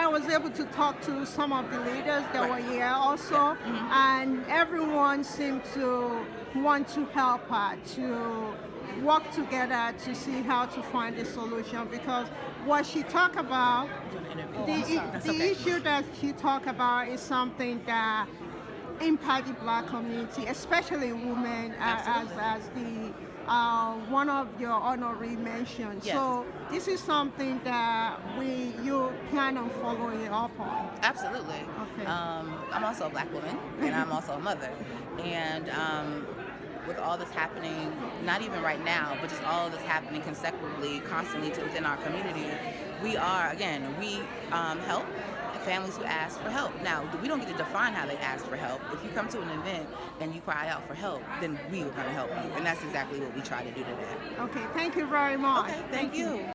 was able to talk to some of the leaders that were here also, yeah. Mm-hmm. And everyone seemed to want to help her, to work together to see how to find a solution, because what she talked about, the issue that she talked about is something that impacts the Black community, especially women, as the one of your honoree mentioned. Yes. So this is something that you plan on following up on. Absolutely. Okay. I'm also a Black woman, and I'm also a mother, and with all this happening, not even right now, but just all of this happening consecutively, constantly within our community, we help families who ask for help. Now, we don't get to define how they ask for help. If you come to an event and you cry out for help, then we are going to help you, and that's exactly what we try to do today. Okay, thank you very much. Okay, thank you.